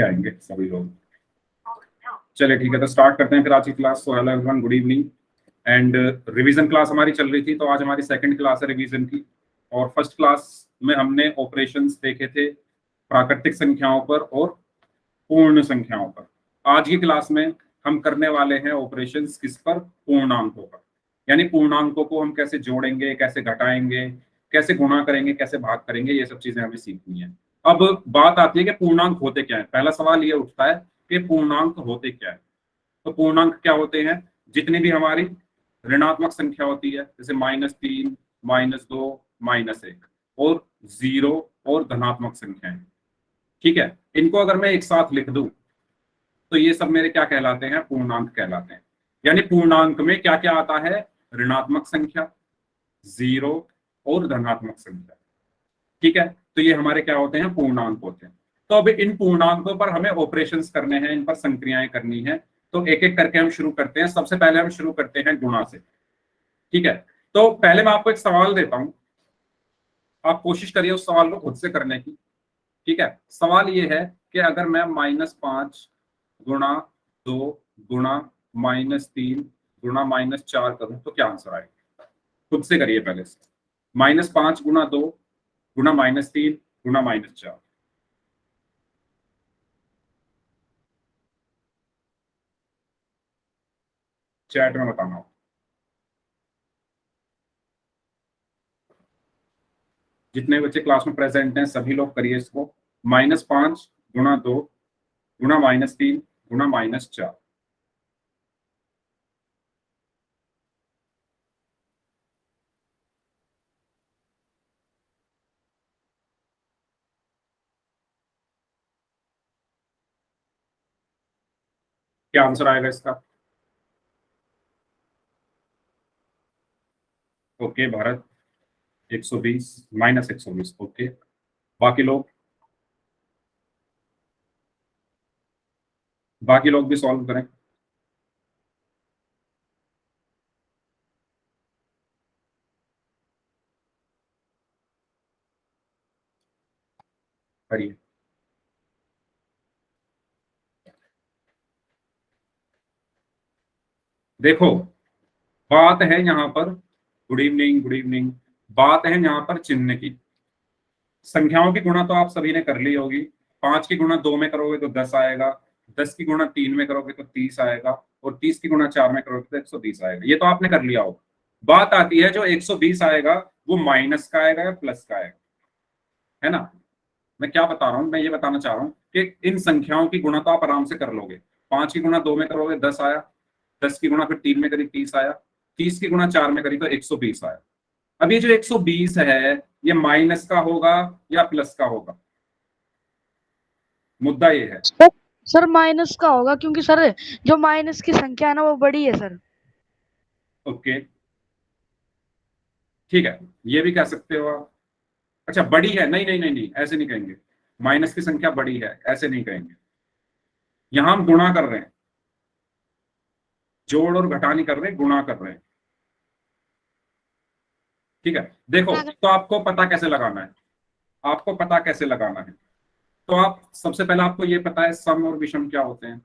आएंगे सभी लोग। चलिए ठीक है, तो स्टार्ट करते हैं फिर आज की class. So hello everyone, good evening. And revision class हमारी चल रही थी, तो आज हमारी सेकंड क्लास है रिवीजन की। और फर्स्ट क्लास में हमने ऑपरेशंस देखे थे प्राकृतिक संख्याओं पर और पूर्ण संख्याओं पर। आज की क्लास में हम करने वाले हैं ऑपरेशंस किस पर? पूर्णांकों पर। यानी पूर्णांकों को हम कैसे जोड़ेंगे, कैसे घटाएंगे, कैसे गुणा करेंगे, कैसे भाग करेंगे, ये सब चीजें हमें सीखनी है। अब बात आती है कि पूर्णांक होते क्या है। पहला सवाल ये उठता है कि पूर्णांक होते क्या है। तो पूर्णांक क्या होते हैं? जितनी भी हमारी ऋणात्मक संख्या होती है, जैसे -3, -2, -1 और 0 और धनात्मक संख्याएं, ठीक है, इनको अगर मैं एक साथ लिख दूं तो ये सब मेरे क्या कहलाते हैं? पूर्णांक कहलाते हैं। यानी पूर्णांक में क्या क्या आता है? ऋणात्मक संख्या, 0 और धनात्मक संख्या, ठीक है। तो ये हमारे क्या होते हैं? पूर्णांक होते हैं। तो अब इन पूर्णांकों पर हमें ऑपरेशंस करने हैं, इन पर संक्रियाएं करनी है। तो एक एक करके हम शुरू करते हैं। सबसे पहले हम शुरू करते हैं गुणा से, ठीक है। तो पहले मैं आपको एक सवाल देता हूं, आप कोशिश करिए उस सवाल को खुद से करने की, ठीक है। सवाल ये है कि अगर मैं -5 गुणा 2 गुणा -3 गुणा -4 करूं तो क्या आंसर आएगा? खुद से करिए पहले से। -5 गुणा 2 गुणा -3 गुणा -4। चैट में बताना। जितने बच्चे क्लास में प्रेजेंट हैं सभी लोग करिए इसको। -5 गुणा 2 गुणा -3 गुणा -4। क्या आंसर आएगा इसका? ओके भारत, 120 -120। ओके, बाकी लोग, बाकी लोग भी सॉल्व करें। करिए। देखो, बात है यहाँ पर, गुड इवनिंग गुड इवनिंग, बात है यहाँ पर चिन्ह की। संख्याओं की गुणा तो आप सभी ने कर ली होगी। 5 की गुणा 2 में करोगे तो 10 आएगा, 10 की गुणा 3 में करोगे तो 30 आएगा, और 30 की गुणा 4 में करोगे तो 120 आएगा। ये तो आपने कर लिया होगा। बात आती है जो 120 आएगा वो माइनस का आएगा या प्लस का आएगा, है ना। मैं क्या बता रहा हूँ, मैं ये बताना चाह रहा हूँ कि इन संख्याओं की गुणा तो आप आराम से कर लोगे। 5 की गुणा 2 में करोगे 10 आया, 10 की गुणा फिर 3 में करी 30 आया, 30 की गुणा 4 में करी तो 120 आया। अब ये जो 120 है ये माइनस का होगा या प्लस का होगा? मुद्दा ये है। सर सर माइनस का होगा, क्योंकि सर जो माइनस की संख्या है ना वो बड़ी है सर। ओके, ठीक है, ये भी कह सकते हो आप। अच्छा, बड़ी है? नहीं नहीं नहीं नहीं, ऐसे नहीं कहेंगे। माइनस की संख्या बड़ी है ऐसे नहीं कहेंगे। यहां हम गुणा कर रहे हैं, जोड़ और घटा नहीं कर रहे, गुणा कर रहे हैं, ठीक है। देखो, तो आपको पता कैसे लगाना है? आपको पता कैसे लगाना है? तो आप सबसे पहले, आपको ये पता है सम और विषम क्या होते हैं।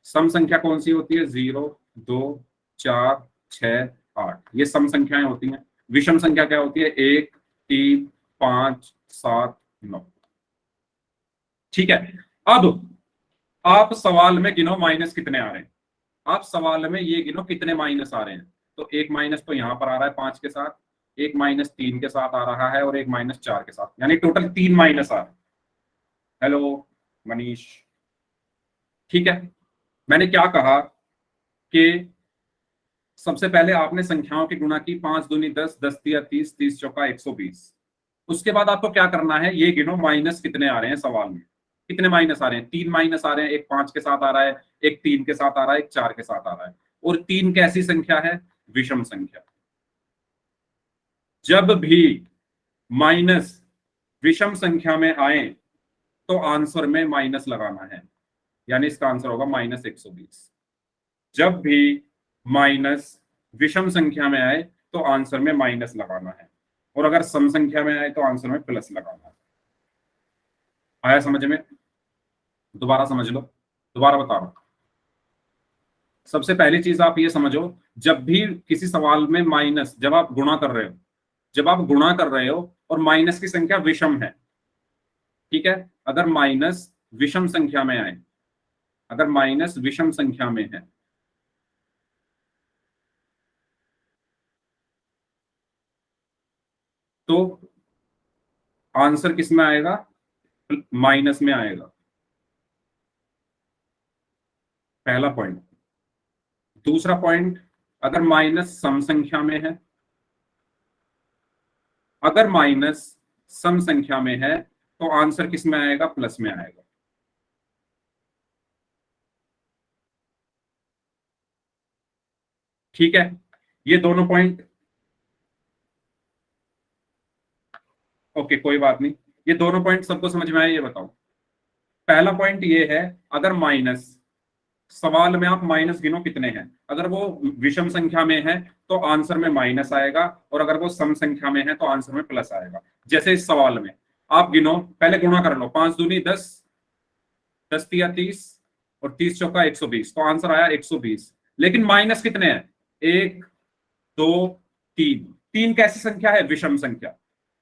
सम संख्या कौन सी होती है? 0, 2, 4, 6, 8, ये सम संख्याएं होती हैं। विषम संख्या क्या होती है? 1, 3, 5, 7, 9, ठीक है। अब आप सवाल में गिनो माइनस कितने आ रहे हैं। आप सवाल में ये गिनो कितने माइनस आ रहे हैं। तो एक माइनस तो यहां पर आ रहा है 5 के साथ, एक माइनस 3 के साथ आ रहा है, और एक माइनस 4 के साथ, यानी टोटल 3 माइनस आ रहे हैं। हेलो मनीष, ठीक है। मैंने क्या कहा कि सबसे पहले आपने संख्याओं की गुणा की, 5 दूनी 10, 10 तिया 30, 30 चौका 120। उसके बाद आपको क्या करना है, ये गिनो माइनस कितने आ रहे हैं सवाल में। कितने माइनस आ रहे हैं? 3 माइनस आ रहे हैं। एक 5 के साथ आ रहा है, एक 3 के साथ आ रहा है, एक 4 के साथ आ रहा है। और 3 कैसी संख्या है? विषम संख्या। जब भी माइनस विषम संख्या में आए तो आंसर में माइनस लगाना है, यानी इसका आंसर होगा -120। जब भी माइनस विषम संख्या में आए तो आंसर में माइनस लगाना है, और अगर सम संख्या में आए तो आंसर में प्लस लगाना है। आया समझ में? दोबारा समझ लो, दोबारा बता रहा हूं। सबसे पहली चीज आप ये समझो, जब भी किसी सवाल में माइनस, जब आप गुणा कर रहे हो, जब आप गुणा कर रहे हो और माइनस की संख्या विषम है, ठीक है, अगर माइनस विषम संख्या में आए, अगर माइनस विषम संख्या में है, तो आंसर किस में आएगा? माइनस में आएगा। पहला पॉइंट। दूसरा पॉइंट, अगर माइनस सम संख्या में है, अगर माइनस सम संख्या में है तो आंसर किस में आएगा? प्लस में आएगा। ठीक है, ये दोनों पॉइंट, ओके कोई बात नहीं, ये दोनों पॉइंट सबको समझ में आए? ये बताओ। पहला पॉइंट ये है, अगर माइनस, सवाल में आप माइनस गिनो कितने हैं, अगर वो विषम संख्या में है तो आंसर में माइनस आएगा, और अगर वो सम संख्या में है तो आंसर में प्लस आएगा। जैसे इस सवाल में आप गिनो, पहले गुणा कर लो, 5 दूनी 10, 10 तिया 30 और 30 चौका 120, तो आंसर आया 120। लेकिन माइनस कितने हैं? 1 2 3। 3 कैसी संख्या है? विषम संख्या।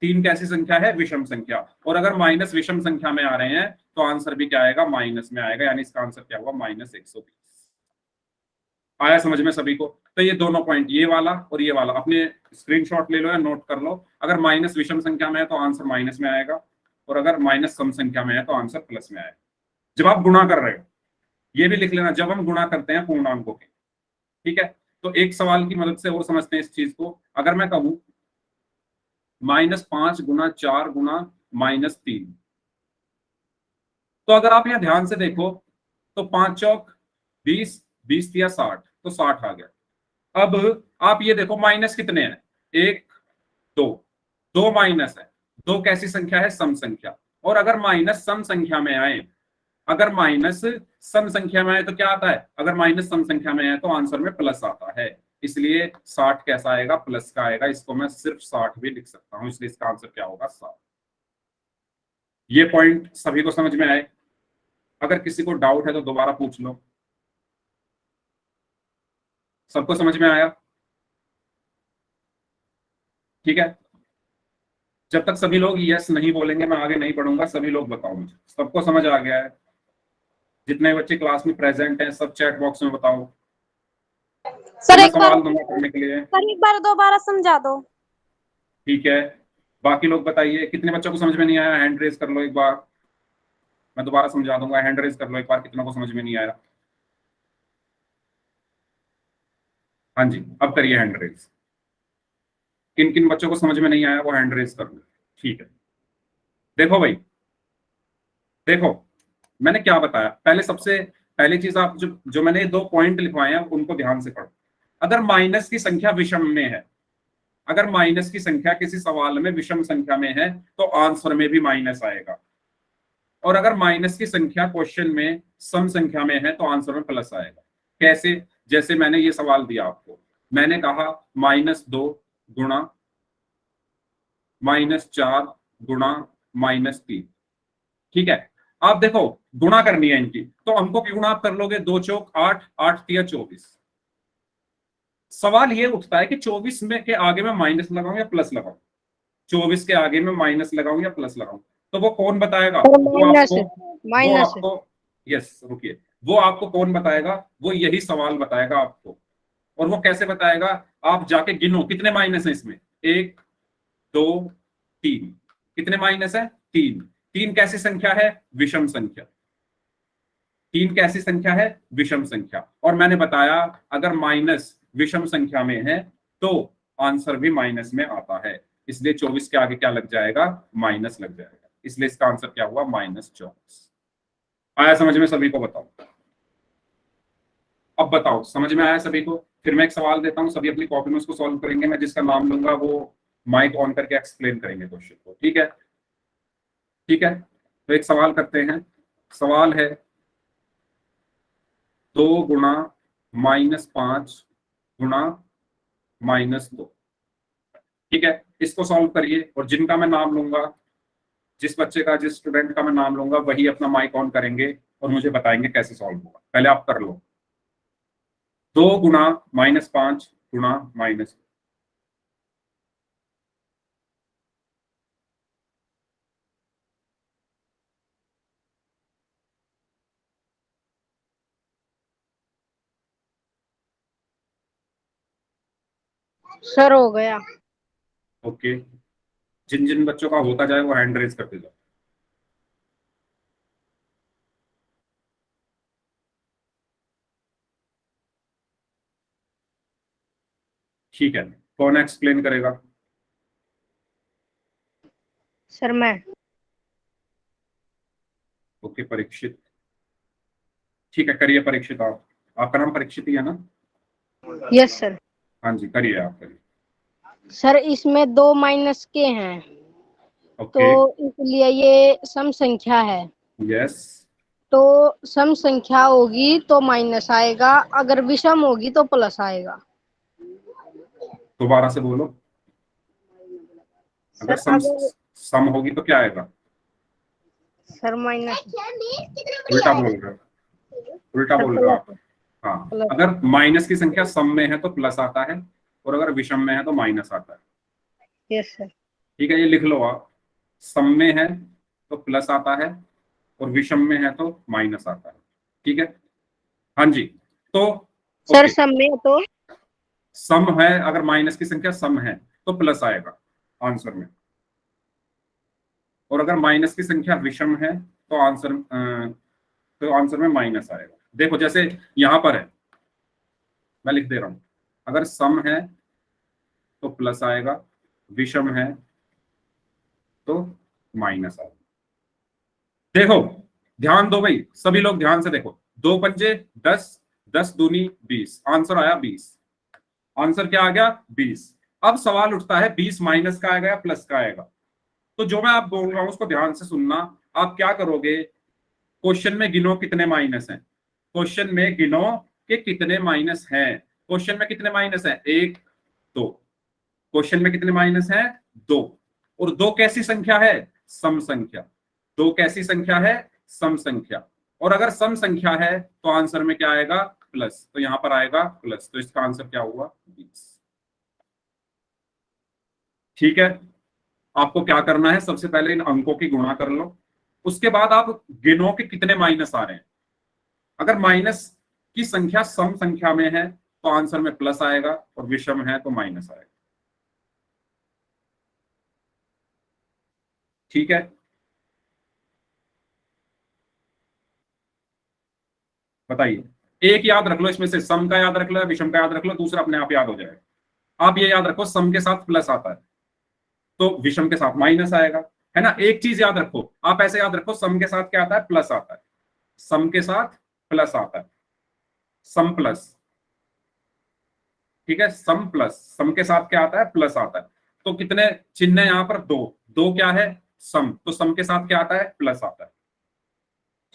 3 कैसी संख्या है? विषम संख्या। और अगर माइनस विषम संख्या में आ रहे हैं तो आंसर भी क्या आएगा? माइनस में आएगा, यानी इसका आंसर क्या हुआ? माइनस 120। आया समझ में सभी को? तो ये दोनों पॉइंट, ये वाला और ये वाला, अपने स्क्रीनशॉट ले लो या नोट कर लो। अगर माइनस विषम संख्या में है तो आंसर माइनस में आएगा, और अगर माइनस सम संख्या में है तो आंसर प्लस में आएगा। जब आप गुणा कर रहे हो, ये भी लिख लेना, जब हम गुणा करते हैं पूर्णांकों के, ठीक है। तो एक सवाल की मदद से और समझते हैं इस चीज को। अगर मैं कहूं -5 गुना 4 गुना -3, तो अगर आप यहां ध्यान से देखो तो 5 चौक 20, 20 तिया 60, तो 60 आ गया। अब आप ये देखो माइनस कितने हैं? 1 2, 2 माइनस है। 2 कैसी संख्या है? सम संख्या। और अगर माइनस सम संख्या में आए, अगर माइनस सम संख्या में आए तो क्या आता है? अगर माइनस सम संख्या में आए तो आंसर में प्लस आता है। इसलिए 60 कैसा आएगा? प्लस का आएगा। इसको मैं सिर्फ 60 भी लिख सकता हूं, इसलिए इसका आंसर क्या होगा? 60। ये पॉइंट सभी को समझ में आए? अगर किसी को डाउट है तो दोबारा पूछ लो। सबको समझ में आया? ठीक है, जब तक सभी लोग यस नहीं बोलेंगे मैं आगे नहीं बढ़ूंगा। सभी लोग बताओ मुझे, सबको समझ आ गया है? जितने बच्चे क्लास में प्रेजेंट हैं सब चैट बॉक्स में बताओ। सर मैं एक बार, सवाल दूंगा करने के लिए। सर एक बार दोबारा समझा दो। ठीक है, बाकी लोग बताइए कितने बच्चों को समझ में नहीं आया? हैंड रेज कर लो एक बार, मैं दोबारा समझा दूंगा। हैंड रेज कर लो एक बार, कितनों को समझ में नहीं आया? हाँ जी, अब करिए हैंड रेज। किन किन बच्चों को समझ में नहीं आया वो हैंड रेज कर लो। ठीक है, देखो भाई, देखो मैंने क्या बताया। पहले सबसे पहली चीज, आप जो जो मैंने 2 पॉइंट लिखवाए हैं उनको ध्यान से पढ़ो। अगर माइनस की संख्या विषम में है, अगर माइनस की संख्या किसी सवाल में विषम संख्या में है तो आंसर में भी माइनस आएगा। और अगर माइनस की संख्या क्वेश्चन में सम संख्या में है तो आंसर में प्लस आएगा। कैसे? जैसे मैंने ये सवाल दिया आपको, मैंने कहा -2 गुणा -4 गुणा -3, ठीक है। आप देखो गुणा करनी है इनकी, तो अंकों की गुणा आप कर लोगे, 2 चौक 8, 8 तिया 24। सवाल ये उठता है कि 24 में के आगे में माइनस लगाऊं या प्लस लगाऊं, 24 के आगे में माइनस लगाऊं या प्लस लगाऊं, तो वो कौन बताएगा? वो आपको यस रुकिए, वो आपको कौन बताएगा? वो यही सवाल बताएगा आपको। और वो कैसे बताएगा? आप जाके गिनो कितने माइनस है इसमें। 1 2 3, कितने माइनस है? 3। 3 कैसी संख्या है? विषम संख्या। 3 कैसी संख्या है? विषम संख्या। और मैंने बताया अगर माइनस विषम संख्या में है तो आंसर भी माइनस में आता है, इसलिए 24 के आगे क्या लग जाएगा? माइनस लग जाएगा। इसलिए इसका आंसर क्या हुआ? -24। आया समझ में सभी को? बताओ, अब बताओ समझ में आया सभी को? फिर मैं एक सवाल देता हूं, सभी अपनी कॉपी में उसको सॉल्व करेंगे। मैं जिसका नाम लूंगा वो माइक ऑन करके एक्सप्लेन करेंगे क्वेश्चन को, ठीक है? ठीक है, तो एक सवाल करते हैं। सवाल है 2 गुणा -5 गुणा -2, ठीक है। इसको सॉल्व करिए, और जिनका मैं नाम लूंगा जिस बच्चे का, जिस स्टूडेंट का मैं नाम लूंगा वही अपना माइक ऑन करेंगे और मुझे बताएंगे कैसे सॉल्व होगा। पहले आप कर लो। 2 × -5 × -। सर हो गया। ओके, जिन जिन बच्चों का होता जाए वो हैंड रेज करते जाओ। ठीक है, कौन एक्सप्लेन करेगा? सर मैं। ओके, परीक्षित। ठीक है, करिए परीक्षित। आप, आपका नाम परीक्षित ही है ना? Yes sir. हाँ जी, करिए, आप करिए। सर इसमें 2 माइनस के हैं, तो ओके। इसलिए ये सम संख्या है। यस। तो सम संख्या होगी तो माइनस आएगा, अगर विषम होगी तो प्लस आएगा। दोबारा से बोलो। अगर सर सम अगर सम होगी तो क्या आएगा? Sir minus. उल्टा बोल रहे हो, उल्टा सर बोल रहे हो प्लस। आप। हाँ, प्लस। अगर माइनस की संख्या सम में है तो प्लस आता है, और अगर विषम में है तो माइनस आता है। Yes sir. ठीक है, ये लिख लो आप। सम में है तो प्लस आता है, और विषम में है तो माइनस आता है। ठीक है, हाँ जी। तो सर ओके, सम में तो सम है, अगर माइनस की संख्या सम है तो प्लस आएगा आंसर में, और अगर माइनस की संख्या विषम है तो आंसर में माइनस आएगा। देखो, जैसे यहां पर है, मैं लिख दे रहा हूं। अगर सम है तो प्लस आएगा, विषम है तो माइनस आएगा। देखो, ध्यान दो भाई, सभी लोग ध्यान से देखो। 2 × 5 = 10, 10×2 = 20, आंसर आया 20। आंसर क्या आ गया? 20। अब सवाल उठता है 20 माइनस का आएगा या प्लस का आएगा? तो जो मैं आप बोल रहा हूं उसको ध्यान से सुनना। आप क्या करोगे, क्वेश्चन में गिनो कितने माइनस हैं। क्वेश्चन में गिनो कि कितने माइनस हैं। क्वेश्चन में कितने माइनस हैं? 1 2। क्वेश्चन में कितने माइनस हैं? 2। और 2 कैसी संख्या है? सम संख्या। 2 कैसी संख्या है? सम संख्या। और अगर सम संख्या है तो आंसर में क्या आएगा? प्लस। तो यहां पर आएगा प्लस, तो इसका आंसर क्या हुआ? 20। ठीक है, आपको क्या करना है, सबसे पहले इन अंकों की गुणा कर लो, उसके बाद आप गिनो कि कितने माइनस आ रहे हैं। अगर माइनस की संख्या सम संख्या में है तो आंसर में प्लस आएगा, और विषम है तो माइनस आएगा। ठीक है, बताइए। एक याद रख लो इसमें से, सम का याद रख लो, विषम का याद रख लो, दूसरा अपने आप याद हो जाएगा। आप ये याद रखो, सम के साथ प्लस आता है तो विषम के साथ माइनस आएगा, है ना। एक चीज याद रखो, आप ऐसे याद रखो, सम के साथ क्या आता है? प्लस आता है। सम के साथ प्लस आता है, सम प्लस। ठीक है, सम प्लस, सम के साथ क्या आता है? प्लस आता है। तो कितने चिन्ह है यहाँ पर? 2। 2 क्या है? सम। तो सम के साथ क्या आता है? प्लस आता है।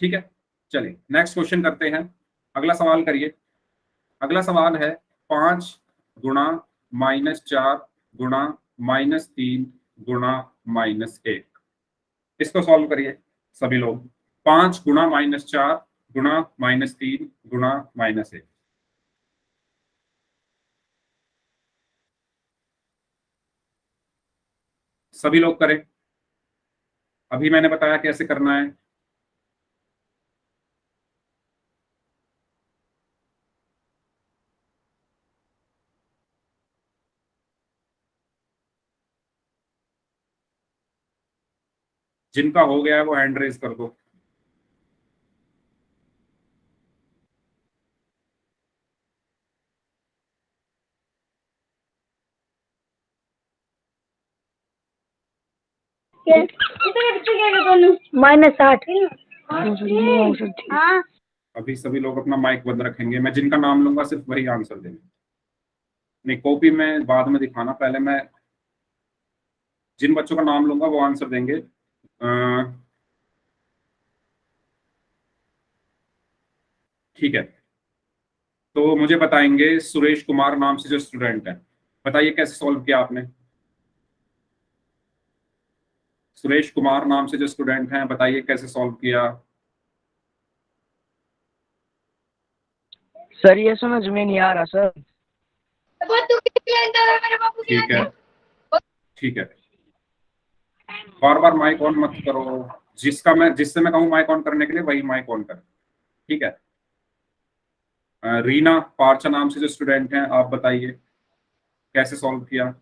ठीक है, चलिए नेक्स्ट क्वेश्चन करते हैं। अगला सवाल करिए। अगला सवाल है 5 × -4 × -3 × इसको सॉल्व करिए सभी लोग। 5 × -4 × -3 × -1। सभी लोग करें, अभी मैंने बताया कैसे करना है। जिनका हो गया है वो हैंड रेज कर दो। -8। अभी सभी लोग अपना माइक बंद रखेंगे, मैं जिनका नाम लूंगा सिर्फ वही आंसर देंगे। नहीं, कॉपी में बाद में दिखाना, पहले मैं जिन बच्चों का नाम लूंगा वो आंसर देंगे। ठीक है, तो मुझे बताएंगे, सुरेश कुमार नाम से जो स्टूडेंट है, बताइए कैसे सॉल्व किया आपने? सुरेश कुमार नाम से जो स्टूडेंट हैं, बताइए कैसे सॉल्व किया। सर ये समझ में नहीं आ रहा सर। ठीक है, ठीक है, बार बार माइक ऑन मत करो। जिससे मैं कहूँ माइक ऑन करने के लिए वही माइक ऑन कर। ठीक है। रीना पार्चा नाम से जो स्टूडेंट हैं, आप बताइए कैसे सॉल्व किया।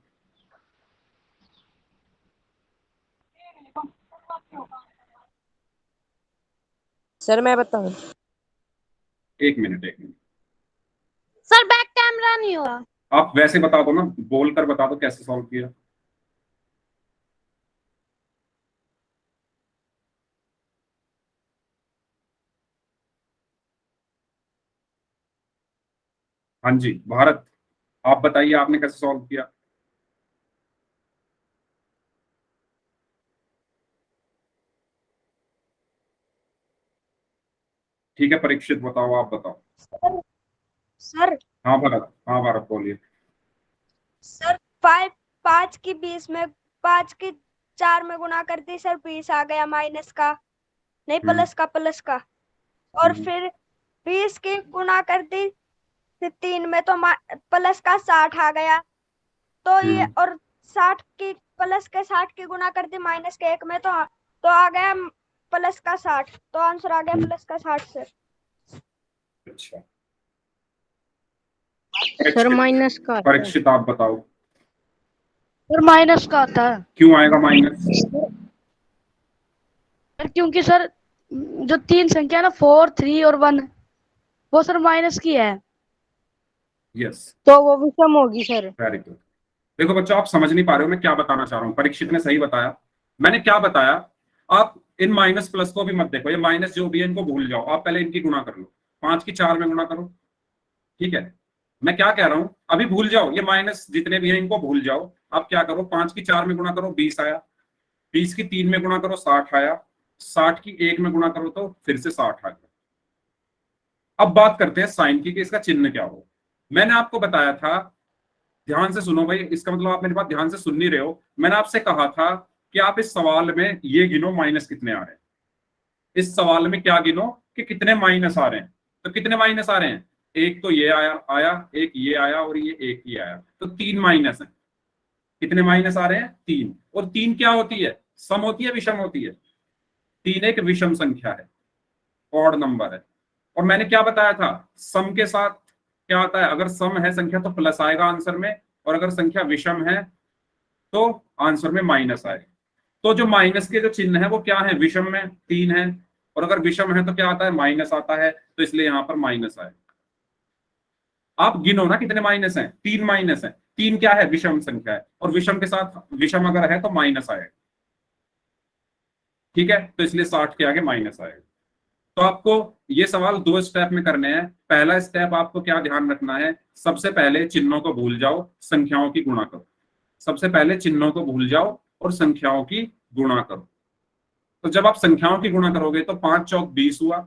सर मैं बताऊं? एक मिनट, एक मिनट, सर बैक कैमरा नहीं हो रहा। आप वैसे बता दो ना, बोल कर बता दो कैसे सॉल्व किया। हाँ जी भारत, आप बताइए आपने कैसे सॉल्व किया। ठीक है परीक्षित, बताओ, आप बताओ। सर हाँ भारत, हाँ भारत बोलिए। सर 5 की 20 में 5 की 4 में गुना करती सर 20 आ गया माइनस का, नहीं प्लस का। और फिर 20 की गुना करती 3 में तो प्लस का 60 आ गया। तो ये और 60 की प्लस के 60 की गुना करती माइनस के 1 में तो आ गया प्लस का 60। तो आंसर आ गया प्लस का 60 सर। अच्छा सर माइनस का आता है। परीक्षित आप बताओ सर माइनस का आता है। क्यों आएगा माइनस। सर क्योंकि सर जो 3 संख्या ना 4, 3 और 1 वो सर माइनस की है। यस, तो वो विषम होगी सर। Very good. देखो बच्चों, आप समझ नहीं पा रहे हो मैं क्या बताना चाह रहा हूँ। परीक्षित ने सही बताया। मैंने क्या बताया, आप इन माइनस प्लस को भी मत देखो, ये माइनस जो भी है इनको भूल जाओ, आप पहले इनकी गुणा कर लो। 5 की 4 में गुणा करो। ठीक है, मैं क्या कह रहा हूं, अभी भूल जाओ, ये माइनस जितने भी हैं इनको भूल जाओ। आप क्या करो, 5 की 4 में गुणा करो 20 आया, 20 की 3 में गुणा करो 60 आया, 60 की 1 में गुणा करो तो फिर से 60 आ गया। अब बात करते हैं साइन की कि इसका चिन्ह क्या हो। मैंने आपको बताया था, ध्यान से सुनो भाई, इसका मतलब आप मेरी बात ध्यान से सुन नहीं रहे हो। मैंने आपसे कहा था कि आप इस सवाल में ये गिनो माइनस कितने आ रहे हैं। इस सवाल में क्या गिनो कि कितने माइनस आ रहे हैं। तो कितने माइनस आ रहे हैं, एक तो ये आया आया, एक ये आया और ये एक ही आया, तो 3 माइनस है। कितने माइनस आ रहे हैं, 3। और 3 क्या होती है, सम होती है विषम होती है। 3 एक विषम संख्या है, ऑड नंबर है। और मैंने क्या बताया था, सम के साथ क्या आता है, अगर सम है संख्या तो प्लस आएगा आंसर में, और अगर संख्या विषम है तो आंसर में माइनस आएगा। तो जो माइनस के जो चिन्ह है वो क्या है, विषम में 3 है, और अगर विषम है तो क्या आता है, माइनस आता है, तो इसलिए यहां पर माइनस आए। आप गिनो ना कितने माइनस हैं, 3 माइनस है। 3 क्या है, विषम संख्या है, और विषम के साथ विषम अगर है तो माइनस आएगा। ठीक है, तो इसलिए 60 के आगे माइनस आएगा। तो आपको ये सवाल 2 स्टेप में करने हैं। पहला स्टेप आपको क्या ध्यान रखना है, सबसे पहले चिन्हों को भूल जाओ, संख्याओं की गुणा करो। सबसे पहले चिन्हों को भूल जाओ और संख्याओं की गुणा करो। तो जब आप संख्याओं की गुणा करोगे तो 5 चौक 20 हुआ,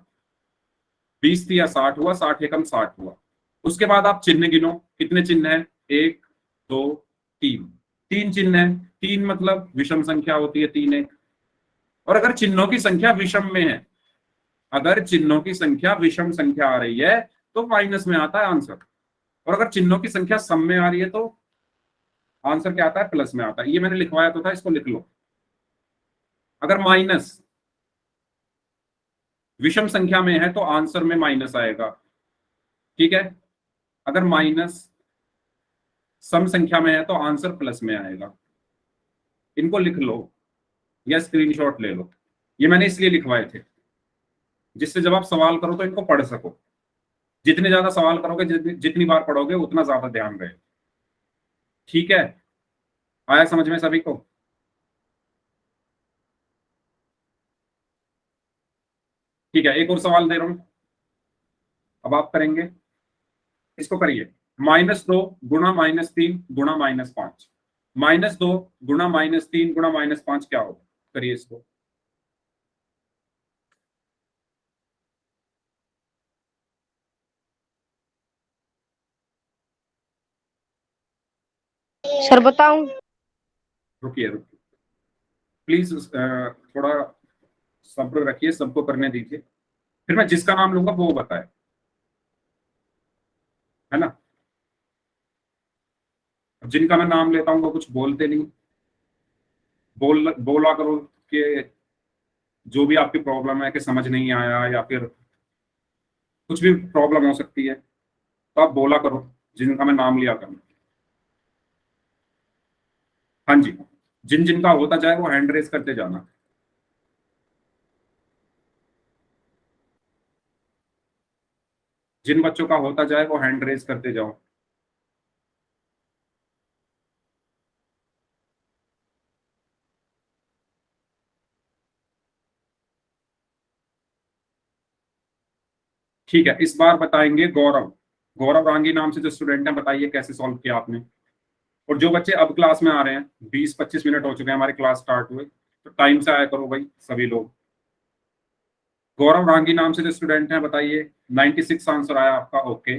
20 या 60 हुआ, 60 एकम 60 हुआ। उसके बाद आप चिन्ह गिनो, कितने चिन्ह हैं, 1 2 3, 3 चिन्ह है। 3 मतलब विषम संख्या होती है, 3 1। और अगर चिन्हों की संख्या विषम में है, अगर चिन्हों की संख्या विषम संख्या आ रही है तो माइनस में आता है आंसर, और अगर चिन्हों की संख्या सम में आ रही है तो आंसर क्या आता है, प्लस में आता है। ये मैंने लिखवाया तो था, इसको लिख लो। अगर माइनस विषम संख्या में है तो आंसर में माइनस आएगा। ठीक है, अगर माइनस सम संख्या में है तो आंसर प्लस में आएगा। इनको लिख लो या स्क्रीनशॉट ले लो। ये मैंने इसलिए लिखवाए थे जिससे जब आप सवाल करो तो इनको पढ़ सको। जितने ज्यादा सवाल करोगे, जितनी बार पढ़ोगे उतना ज्यादा ध्यान रहे। ठीक है, आया समझ में सभी को। ठीक है, एक और सवाल दे रहा हूं, अब आप करेंगे, इसको करिए। -2 गुणा -3 गुणा -5, -2 गुणा -3 गुणा -5 क्या होगा, करिए इसको। सर बताऊं? रुकिए रुकिए, प्लीज थोड़ा सब्र रखिए, सबको करने दीजिए, फिर मैं जिसका नाम लूंगा वो बताए, है ना। अब जिनका मैं नाम लेता हूँ वो कुछ बोलते नहीं, बोला करो कि जो भी आपकी प्रॉब्लम है कि समझ नहीं आया या फिर कुछ भी प्रॉब्लम हो सकती है, तो आप बोला करो जिनका मैं नाम लिया करूँ। हाँ जी, जिन जिनका होता जाए वो हैंड रेस करते जाना। जिन बच्चों का होता जाए वो हैंड रेस करते जाओ। ठीक है, इस बार बताएंगे गौरव। गौरव रांगी नाम से जो स्टूडेंट है, बताइए कैसे सॉल्व किया आपने। और जो बच्चे अब क्लास में आ रहे हैं, 20-25 मिनट हो चुके हैं हमारी क्लास स्टार्ट हुए, तो टाइम से आया करो भाई सभी लोग। गौरव रांगी नाम से जो स्टूडेंट है, बताइए। 96 आंसर आया आपका, ओके।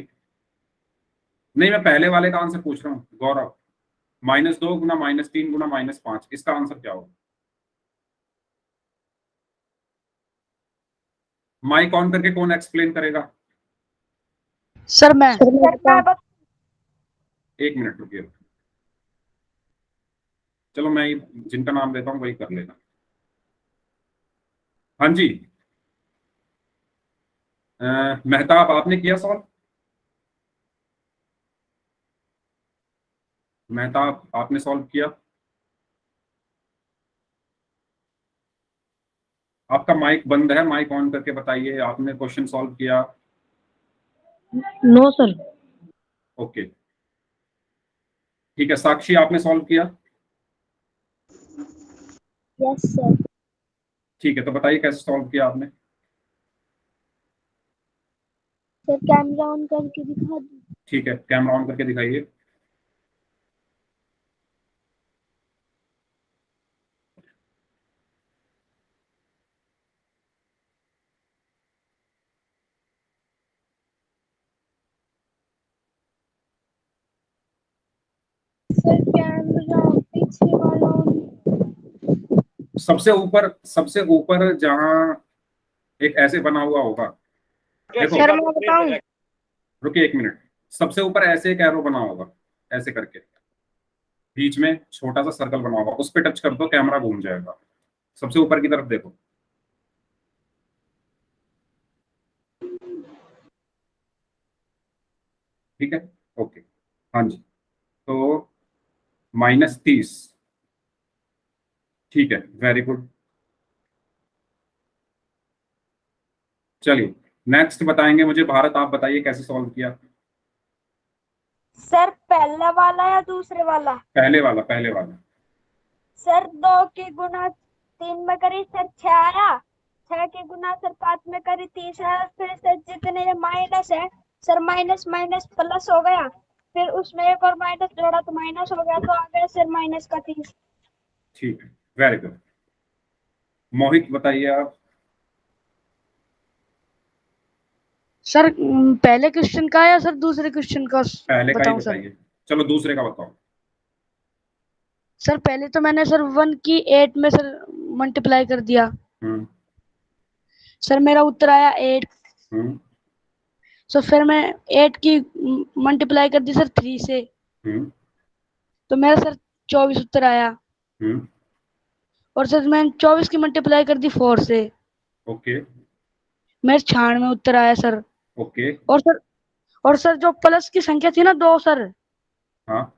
नहीं, मैं पहले वाले का आंसर पूछ रहा हूँ गौरव। -2 गुना -3 गुना -5, इसका आंसर क्या होगा? माइक ऑन करके कौन एक्सप्लेन करेगा? सर मैं सर मैं एक मिनट रुकिए, चलो मैं जिनका नाम लेता हूँ वही कर लेना। हाँ जी, मेहताब आपने किया सॉल्व? मेहताब आपने सॉल्व किया? आपका माइक बंद है, माइक ऑन करके बताइए आपने क्वेश्चन सॉल्व किया? No sir. ओके, ठीक है। साक्षी आपने सॉल्व किया? Yes sir. ठीक है, तो बताइए कैसे सॉल्व किया आपने? सर कैमरा ऑन करके दिखा दो। ठीक है, कैमरा ऑन करके दिखाइए। सर कैमरा पीछे वाला सबसे ऊपर जहां एक ऐसे बना हुआ होगा, देखो। सर मैं बताऊं? रुकिए एक मिनट। सबसे ऊपर ऐसे एक एरो बना होगा, ऐसे करके, बीच में छोटा सा सर्कल बना होगा, उस पर टच कर दो, कैमरा घूम जाएगा। सबसे ऊपर की तरफ देखो। ठीक है, ओके। हाँ जी, तो -30। ठीक है, वेरी गुड। चलिए नेक्स्ट बताएंगे मुझे भारत, आप बताइए कैसे सॉल्व किया। सर पहला वाला या दूसरे वाला? पहले वाला, पहले वाला। सर 2 की गुना 3 में करी सर 6 आया। 6 की गुना सर 5 में करी 30 आया। फिर सर जितने ये माइनस है सर, माइनस माइनस प्लस हो गया। फिर उसमें एक और माइनस जोड़ा तो माइनस हो गया, तो आ गया सर माइनस का 30। ठीक है, वेरी गुड। मोहित बताइए आप। सर पहले क्वेश्चन का या सर दूसरे क्वेश्चन का पहले का ही बताऊं सर? बताइए, चलो दूसरे का बताओ। सर पहले तो मैंने सर 1 की 8 में सर मल्टीप्लाई कर दिया। हम्म सर मेरा उत्तर आया 8। हम्म सो फिर मैं 8 की मल्टीप्लाई कर दी सर 3 से, हम्म तो मेरा सर 24 उत्तर आया। हम्म और सर मैंने 24 की मल्टीप्लाई कर दी 4 से, ओके मेरे 96 उत्तर आया सर। ओके। और सर जो प्लस की संख्या थी ना 2 सर, हाँ,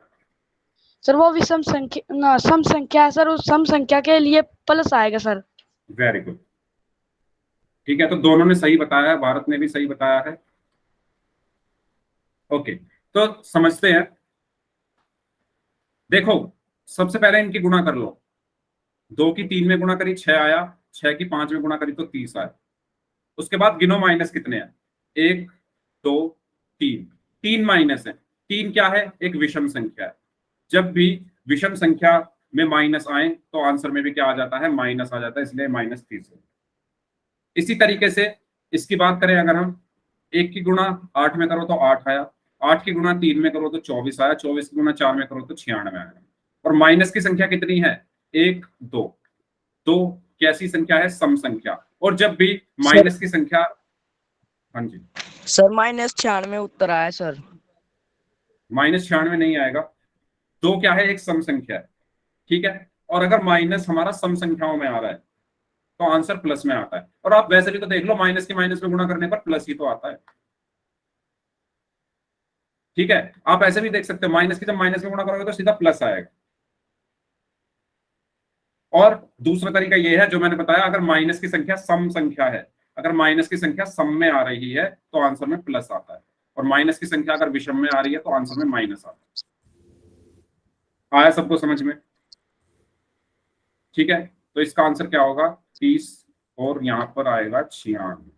सर वो विषम संख्या सम संख्या है सर, उस सम संख्या के लिए प्लस आएगा सर। Very good. ठीक है, तो दोनों ने सही बताया है, भारत ने भी सही बताया है। ओके, तो समझते हैं। देखो, सबसे पहले इनकी गुणा कर लो। 2 की 3 में गुणा करी 6 आया, 6 की 5 में गुणा करी तो 30 आया। उसके बाद गिनो माइनस कितने हैं। 1 2 3, 3 माइनस है। 3 क्या है? एक विषम संख्या है। जब भी विषम संख्या में माइनस आए तो आंसर में भी क्या आ जाता है? माइनस आ जाता है, इसलिए -30। इसी तरीके से इसकी बात करें, अगर हम 1 की गुणा 8 में करो तो 8 आया, 8 की गुणा 3 में करो तो 24 आया, 24 की गुणा 4 में करो तो 96 आया। और माइनस की संख्या कितनी है? 1 2। तो कैसी संख्या है? सम संख्या। और जब भी माइनस की संख्या, हाँ जी, सर -96 उत्तर आया सर। -96 नहीं आएगा। दो क्या है? एक सम संख्या है, ठीक है। और अगर माइनस हमारा सम संख्याओं में आ रहा है तो आंसर प्लस में आता है। और आप वैसे भी तो देख लो, माइनस की माइनस में गुणा करने पर प्लस ही तो आता है, ठीक है। आप ऐसे भी देख सकते हो, माइनस की जब माइनस में गुणा करोगे तो सीधा प्लस आएगा। और दूसरा तरीका ये है जो मैंने बताया, अगर माइनस की संख्या सम संख्या है, अगर माइनस की संख्या सम में आ रही है तो आंसर में प्लस आता है, और माइनस की संख्या अगर विषम में आ रही है तो आंसर में माइनस आता है। आया सबको समझ में? ठीक है, तो इसका आंसर क्या होगा? 30, और यहां पर आएगा 96।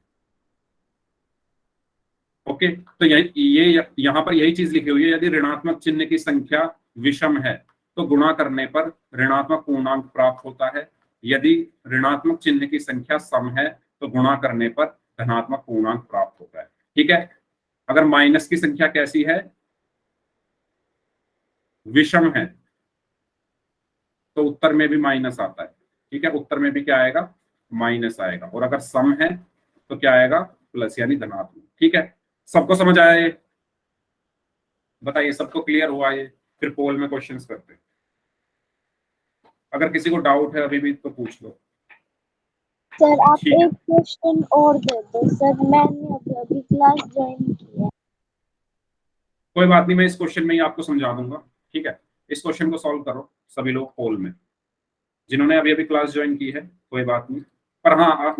ओके, तो ये यहां पर यही चीज लिखी हुई है, यदि ऋणात्मक चिन्ह की संख्या विषम है तो गुणा करने पर ऋणात्मक पूर्णांक प्राप्त होता है। यदि ऋणात्मक चिन्ह की संख्या सम है तो गुणा करने पर धनात्मक पूर्णांक प्राप्त होता है, ठीक है। अगर माइनस की संख्या कैसी है? विषम है, तो उत्तर में भी माइनस आता है, ठीक है। उत्तर में भी क्या आएगा? माइनस आएगा। और अगर सम है तो क्या आएगा? प्लस, यानी धनात्मक, ठीक है। सबको समझ आया ये? बताइए, सबको क्लियर हुआ ये? फिर पोल में क्वेश्चंस करते हैं। अगर किसी को डाउट है अभी भी तो पूछ लो। सर आप ठीक है, एक क्वेश्चन और दे दो सर, मैंने अभी क्लास ज्वाइन की है। कोई बात नहीं, मैं इस क्वेश्चन में ही आपको समझा दूंगा, ठीक है। इस क्वेश्चन को सॉल्व करो सभी लोग पोल में, जिन्होंने अभी अभी क्लास ज्वाइन की है कोई बात नहीं, पर हाँ आप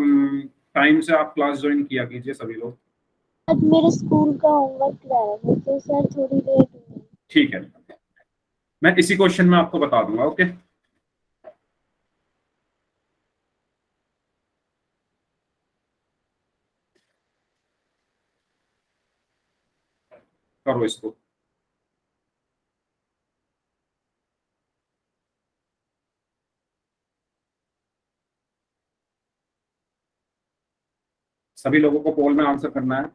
टाइम से आप क्लास ज्वाइन किया कीजिए सभी लोग। आज मेरे स्कूल का होमवर्क करा रहा है तो सर थोड़ी लेट हुई। ठीक है, मैं इसी क्वेश्चन में आपको बता दूंगा। ओके, करो इसको। सभी लोगों को पोल में आंसर करना है,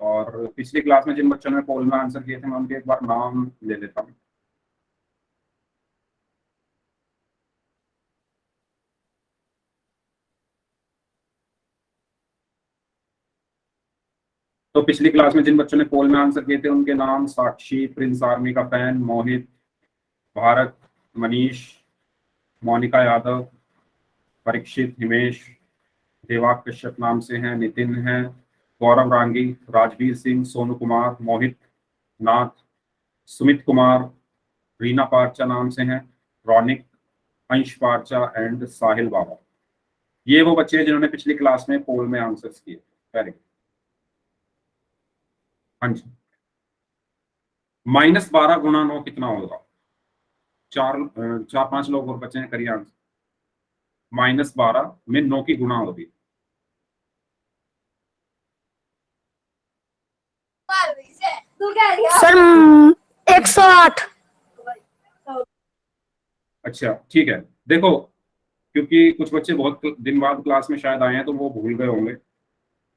और पिछली क्लास में जिन बच्चों ने पोल में आंसर किए थे मैं उनके एक बार नाम ले लेता हूँ। तो पिछली क्लास में जिन बच्चों ने पोल में आंसर किए थे उनके नाम: साक्षी, प्रिंस आर्मी का फैन, मोहित, भारत, मनीष, मोनिका यादव, परीक्षित, हिमेश, देवाक कश्यप नाम से हैं, नितिन है, गौरव रांगी, राजवीर सिंह, सोनू कुमार, मोहित नाथ, सुमित कुमार, रीना पार्चा नाम से हैं, रौनिक, अंश पार्चा एंड साहिल बाबा। ये वो बच्चे हैं जिन्होंने पिछली क्लास में पोल में आंसर्स किए। Very good. हाँ जी, -12 गुणा 9 कितना होगा? चार पांच लोग और बचे हैं, करिए आंसर। -12 में 9 की गुणा होगी। सर 108। अच्छा ठीक है, देखो क्योंकि कुछ बच्चे बहुत दिन बाद क्लास में शायद आए हैं तो वो भूल गए होंगे,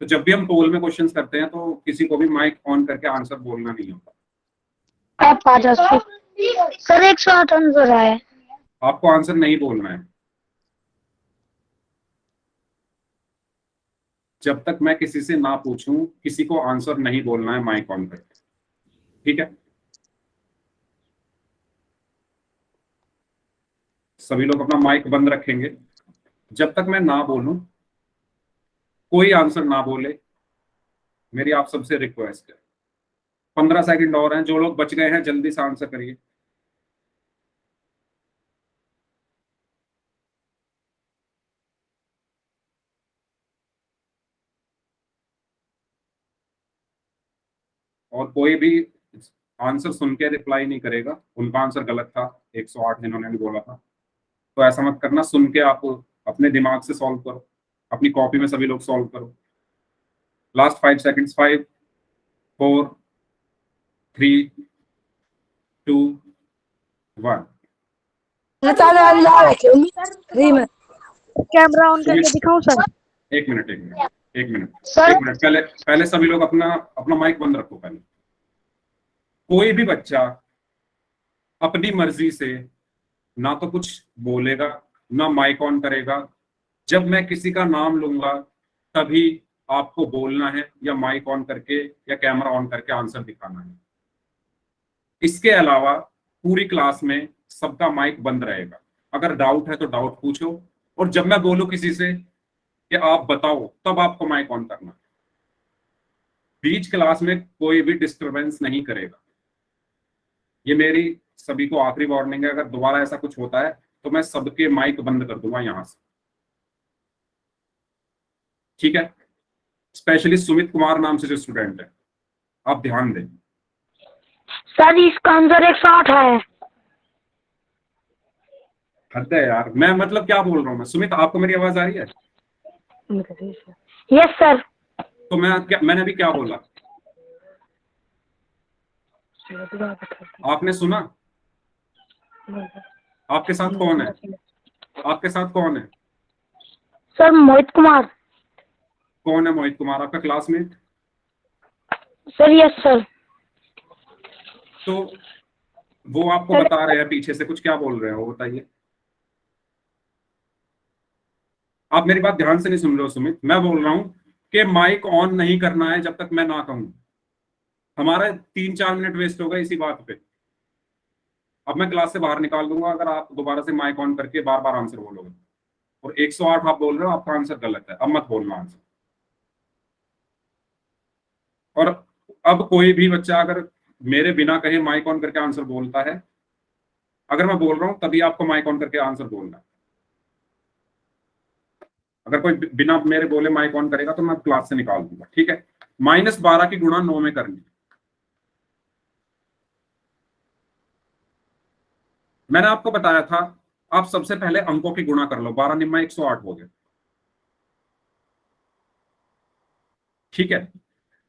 तो जब भी हम पोल में क्वेश्चंस करते हैं तो किसी को भी माइक ऑन करके आंसर बोलना नहीं होता। आप आ जाओ सर 108 आंसर आया। आपको आंसर नहीं बोलना है जब तक मैं किसी से ना पूछूं। किसी को आंसर नहीं बोलना है माइक ऑन करके, ठीक है। सभी लोग अपना माइक बंद रखेंगे जब तक मैं ना बोलूं। कोई आंसर ना बोले, मेरी आप सबसे रिक्वेस्ट है। 15 सेकंड और हैं, जो लोग बच गए हैं जल्दी से आंसर करिए। और कोई भी आंसर सुन के रिप्लाई नहीं करेगा, उनका आंसर गलत था, 108 जिन्होंने भी बोला था। तो ऐसा मत करना, सुन के आप अपने दिमाग से सॉल्व करो, अपनी कॉपी में सभी लोग सॉल्व करो। Last 5 seconds, 5 4 3 2 1। कैमरा ऑन करके दिखाऊं सर? एक मिनट पहले सभी लोग अपना अपना माइक बंद रखो। पहले कोई भी बच्चा अपनी मर्जी से ना तो कुछ बोलेगा, ना माइक ऑन करेगा, जब मैं किसी का नाम लूंगा तभी आपको बोलना है या माइक ऑन करके या कैमरा ऑन करके आंसर दिखाना है। इसके अलावा पूरी क्लास में सबका माइक बंद रहेगा। अगर डाउट है तो डाउट पूछो, और जब मैं बोलूं किसी से कि आप बताओ, तब आपको माइक ऑन करना है। बीच क्लास में कोई भी डिस्टरबेंस नहीं करेगा। ये मेरी सभी को आखिरी वार्निंग है। अगर दोबारा ऐसा कुछ होता है तो मैं सबके माइक बंद कर दूंगा यहां से, ठीक है? स्पेशली सुमित कुमार नाम से जो स्टूडेंट है, आप ध्यान दें। सर इसका आंसर 108 है। हद है यार, मैं मतलब क्या बोल रहा हूँ मैं? सुमित, आपको मेरी आवाज आ रही है? Yes sir. तो मैंने अभी क्या बोला, आपने सुना? आपके साथ कौन है? आपके साथ कौन है? सर मोहित कुमार। कौन है मोहित कुमार? आपका क्लासमेट? Sir yes sir. तो वो आपको बता रहे हैं पीछे से कुछ, क्या बोल रहे हैं वो बताइए। आप मेरी बात ध्यान से नहीं सुन रहे हो सुमित। मैं बोल रहा हूं कि माइक ऑन नहीं करना है जब तक मैं ना कहूं। हमारा 3-4 मिनट वेस्ट होगा इसी बात पे। अब मैं क्लास से बाहर निकाल दूंगा अगर आप दोबारा से माइक ऑन करके बार बार आंसर बोलोगे। और 108 आप बोल रहे हो, आपका आंसर गलत है। अब मत बोलना आंसर। और अब कोई भी बच्चा अगर मेरे बिना कहे माइक ऑन करके आंसर बोलता है, अगर मैं बोल रहा हूं तभी आपको माइक ऑन करके आंसर बोलना है। अगर कोई बिना मेरे बोले माइक ऑन करेगा तो मैं क्लास से निकाल दूंगा, ठीक है? -12 की गुणा 9 में करनी। मैंने आपको बताया था आप सबसे पहले अंकों की गुणा कर लो। 12 निम्मा 108 हो गए, ठीक है?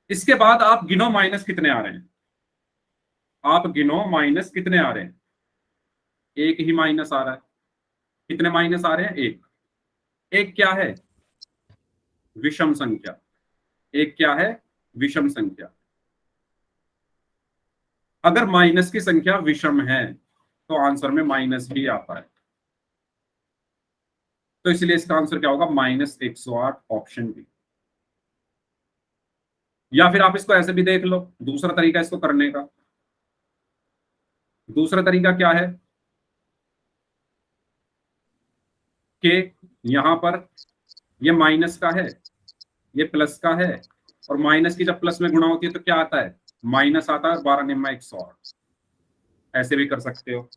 इसके बाद आप गिनो माइनस कितने आ रहे हैं। आप गिनो माइनस कितने आ रहे हैं। एक ही माइनस आ रहा है। कितने माइनस आ रहे हैं? एक। एक क्या है? विषम संख्या। एक क्या है? विषम संख्या। अगर माइनस की संख्या विषम है तो आंसर में माइनस भी आता है। तो इसलिए इसका आंसर क्या होगा? -108, ऑप्शन बी। या फिर आप इसको ऐसे भी देख लो, दूसरा तरीका इसको करने का। दूसरा तरीका क्या है कि यहां पर ये माइनस का है, ये प्लस का है, और माइनस की जब प्लस में गुणा होती है तो क्या आता है? माइनस आता है। 12 निम्मा 108। ऐसे भी कर सकते हो,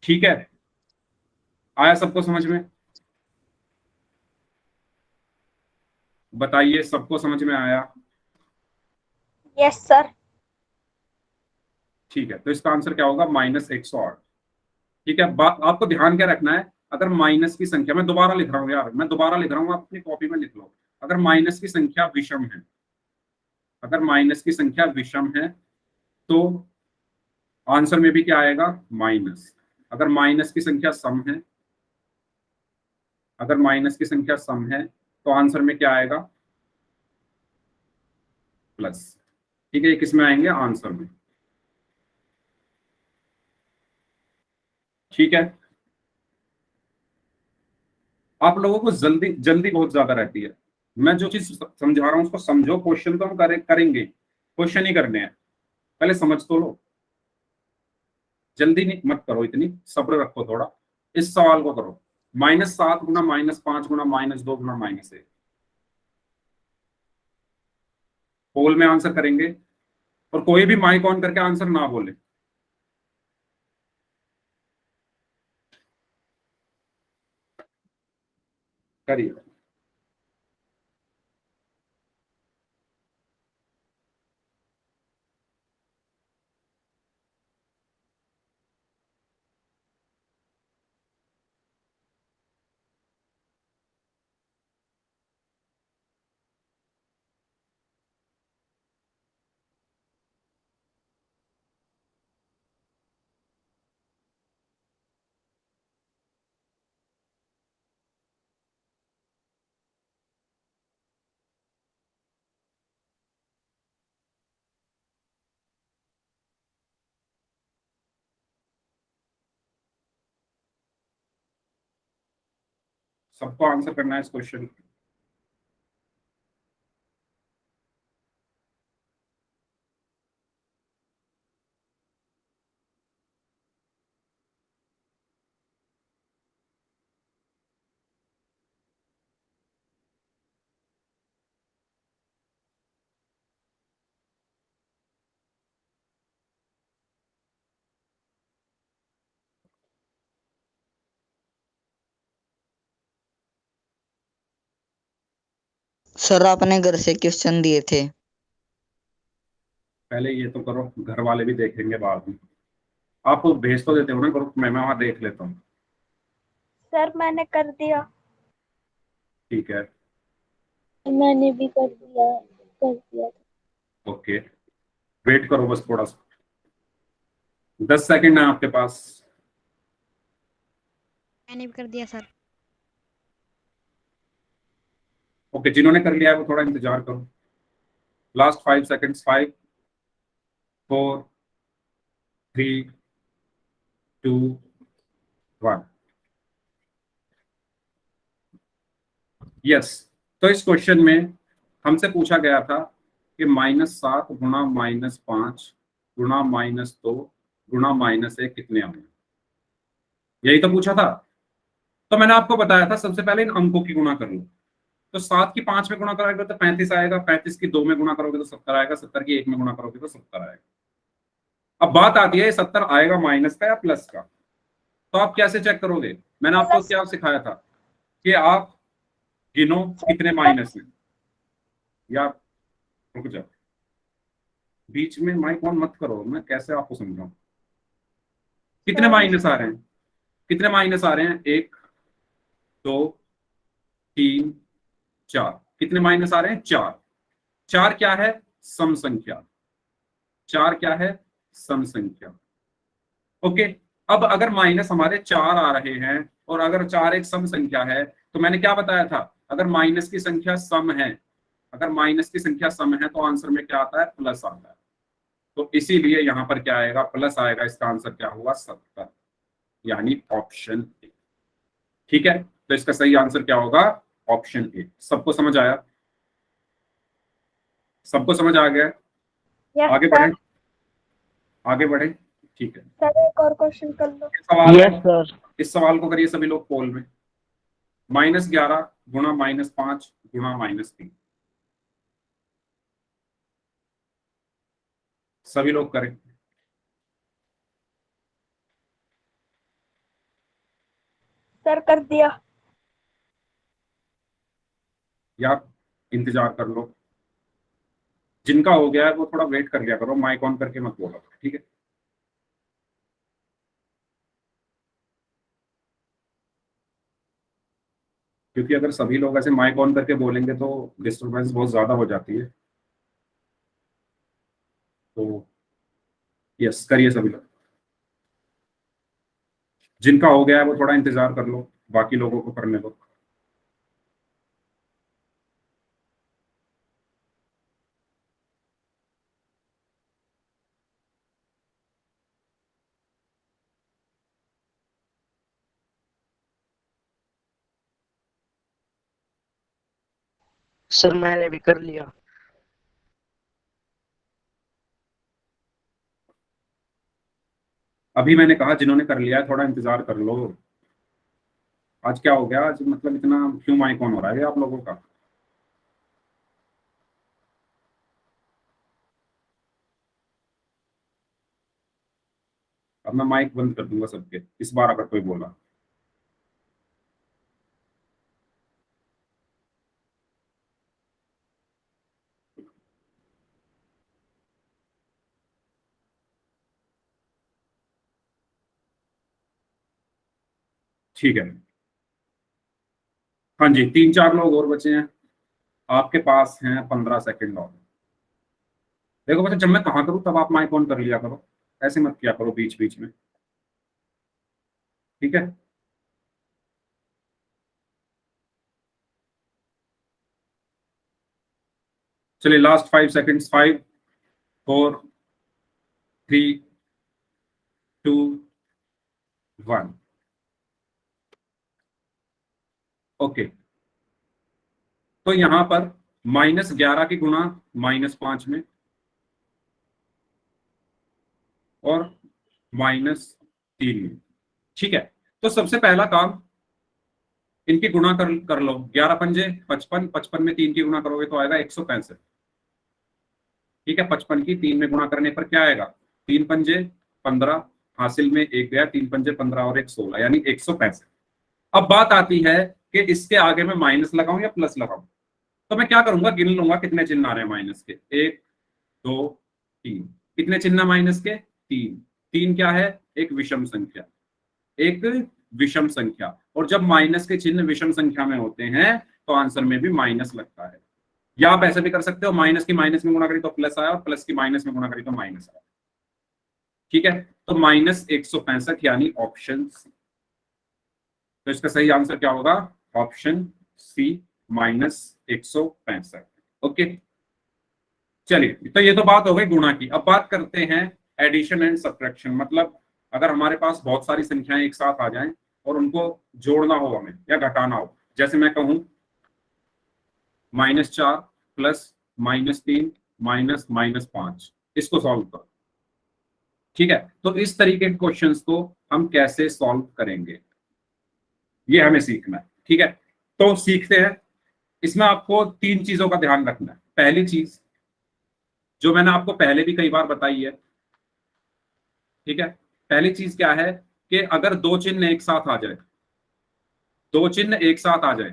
ठीक है? आया सबको समझ में? बताइए, सबको समझ में आया? Yes sir. ठीक है, तो इसका आंसर क्या होगा? -108, ठीक है? आपको ध्यान क्या रखना है, अगर माइनस की संख्या, मैं दोबारा लिख रहा हूँ यार, मैं दोबारा लिख रहा हूँ, आप अपनी कॉपी में लिख लो। अगर माइनस की संख्या विषम है, अगर माइनस की संख्या विषम है तो आंसर में भी क्या आएगा? माइनस। अगर माइनस की संख्या सम है, अगर माइनस की संख्या सम है तो आंसर में क्या आएगा? प्लस। ठीक है, ये किस में आएंगे? आंसर में, ठीक है? आप लोगों को जल्दी जल्दी बहुत ज्यादा रहती है। मैं जो चीज समझा रहा हूं उसको समझो। क्वेश्चन तो हम करेंगे, क्वेश्चन ही करने हैं, पहले समझ तो लो। जल्दी नहीं मत करो, इतनी सब्र रखो थोड़ा। इस सवाल को करो। -7 गुना -5 गुना -2 गुना -1। पोल में आंसर करेंगे, और कोई भी माइक ऑन करके आंसर ना बोले। करिए। सबको आंसर करना है इस क्वेश्चन। सर आपने घर से क्वेश्चन दिए थे। पहले ये तो करो, घर वाले भी देखेंगे बाद में। आप भेज तो देते हो ना ग्रुप में, मैं वहां देख लेता हूँ। सर मैंने कर दिया। ठीक है, मैंने भी कर दिया था। ओके, वेट करो बस थोड़ा सा, 10 सेकंड है आपके पास। मैंने भी कर दिया सर। ओके, जिन्होंने कर लिया है वो थोड़ा इंतजार करो। Last 5 seconds, 5, 4, 3, 2, 1। यस, तो इस क्वेश्चन में हमसे पूछा गया था कि -7 गुणा -5 गुणा -2 गुणा -1 कितने आए, यही तो पूछा था। तो मैंने आपको बताया था सबसे पहले इन अंकों की गुणा कर लो। तो 7 की 5 में गुणा करोगे तो 35 आएगा, 35 की 2 में गुणा करोगे तो 70 आएगा, 70 की 1 में गुणा करोगे तो 70 आएगा। अब बात आती है 70 आएगा माइनस का या प्लस का, तो आप कैसे चेक करोगे? मैंने आपको प्लस। क्या सिखाया था कि आप गिनो कितने माइनस में, या रुक जाओ, बीच में माइक ऑन मत करो, मैं कैसे आपको समझाऊं। कितने सॉरी माइनस आ रहे हैं, कितने माइनस आ रहे हैं? 1, 2, 3, 4। कितने माइनस आ रहे हैं? 4। 4 क्या है? सम संख्या। 4 क्या है? सम संख्या। ओके, अब अगर माइनस हमारे 4 आ रहे हैं और अगर 4 एक सम संख्या है, तो मैंने क्या बताया था, अगर माइनस की संख्या सम है, अगर माइनस की संख्या सम है तो आंसर में क्या आता है? प्लस आता है। तो इसीलिए यहां पर क्या आएगा? प्लस आएगा। इसका आंसर क्या हुआ? 70, यानी ऑप्शन ए। ठीक है, तो इसका सही आंसर क्या होगा? Option A. सबको समझ आया? सबको समझ आ गया? यस आगे सर। बढ़े, आगे बढ़े। ठीक है, सर एक और क्वेश्चन कर लो। सवाल है, यस सर। इस सवाल को करिए सभी लोग पोल में। -11 गुणा -5 गुणा -3, सभी लोग करें। सर कर दिया। या इंतजार कर लो, जिनका हो गया है वो थोड़ा वेट कर लिया करो, माइक ऑन करके मत बोलो, ठीक है? क्योंकि अगर सभी लोग ऐसे माइक ऑन करके बोलेंगे तो डिस्टरबेंस बहुत ज्यादा हो जाती है। तो यस, करिए सभी लोग, जिनका हो गया है वो थोड़ा इंतजार कर लो, बाकी लोगों को करने दो। सर मैंने भी कर लिया। अभी मैंने कहा जिन्होंने कर लिया है थोड़ा इंतजार कर लो। आज क्या हो गया? आज मतलब इतना क्यों माइक ऑन हो रहा है आप लोगों का? अब मैं माइक बंद कर दूंगा सबके, इस बार अगर कोई बोला। ठीक है, हाँ जी, 3-4 लोग और बचे हैं, आपके पास हैं 15 सेकंड और। देखो बच्चा, जब मैं कहा करूँ तब आप माइक ऑन कर लिया करो, ऐसे मत किया करो बीच बीच में, ठीक है? चलिए, लास्ट 5 सेकंड्स, 5, 4, 3, 2, 1। ओके, तो यहां पर -11 की गुणा -5 में और -3 में। ठीक है, तो सबसे पहला काम इनकी गुणा कर लो। 11 पंजे 55, 55 में 3 की गुणा करोगे तो आएगा 165। ठीक है, 55 की 3 में गुणा करने पर क्या आएगा, 3 पंजे 15, हासिल में 1 गया, 3 पंजे 15 और 1 16, यानी 165। अब बात आती है कि इसके आगे मैं माइनस लगाऊं या प्लस लगाऊं। तो मैं क्या करूंगा, गिन लूंगा कितने चिन्ह आ रहे हैं माइनस के। 1 2 3। कितने चिन्ह माइनस के, 3। 3 क्या है, एक विषम संख्या, एक विषम संख्या। और जब माइनस के चिन्ह विषम संख्या में होते हैं तो आंसर में भी माइनस लगता है। या आप ऐसे भी कर सकते हो, माइनस की माइनस में गुणा करी तो प्लस आया और प्लस की माइनस में गुणा करी तो माइनस आया। ठीक है, तो -165 यानी ऑप्शन सी। तो इसका सही आंसर क्या होगा, ऑप्शन सी, -165। ओके, चलिए, तो ये तो बात हो गई गुणा की। अब बात करते हैं एडिशन एंड सब्ट्रैक्शन। मतलब अगर हमारे पास बहुत सारी संख्याएं एक साथ आ जाएं और उनको जोड़ना हो हमें या घटाना हो, जैसे मैं कहूं -4 प्लस -3 -5, इसको सॉल्व करो। ठीक है, तो इस तरीके के क्वेश्चंस को हम कैसे सॉल्व करेंगे, ये हमें सीखना है। ठीक है, तो सीखते हैं। इसमें आपको 3 चीजों का ध्यान रखना है। पहली चीज जो मैंने आपको पहले भी कई बार बताई है, ठीक है, पहली चीज क्या है कि अगर 2 चिन्ह एक साथ आ जाए, 2 चिन्ह एक साथ आ जाए,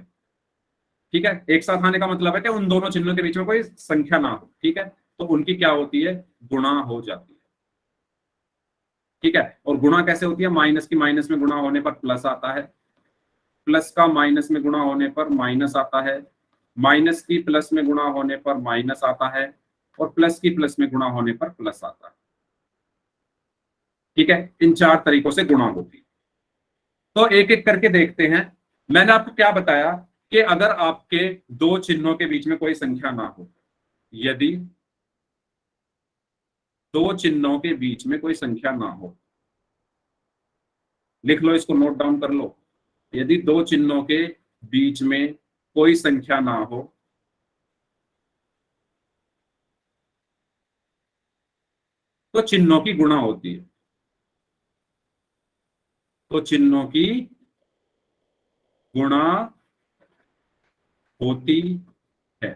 ठीक है, एक साथ आने का मतलब है कि उन दोनों चिन्हों के बीच में कोई संख्या ना हो। ठीक है, तो उनकी क्या होती है, गुणा हो जाती है। ठीक है, और गुणा कैसे होती है, माइनस की माइनस में गुणा होने पर प्लस आता है, प्लस का माइनस में गुणा होने पर माइनस आता है, माइनस की प्लस में गुणा होने पर माइनस आता है, और प्लस की प्लस में गुणा होने पर प्लस आता है। ठीक है, इन 4 तरीकों से गुणा होती है। तो एक एक करके देखते हैं। मैंने आपको क्या बताया कि अगर आपके 2 चिन्हों के बीच में कोई संख्या ना हो, यदि 2 चिन्हों के बीच में कोई संख्या ना हो, लिख लो, इसको नोट डाउन कर लो। यदि 2 चिन्हों के बीच में कोई संख्या ना हो तो चिन्हों की गुणा होती है। तो चिन्हों की गुणा होती है।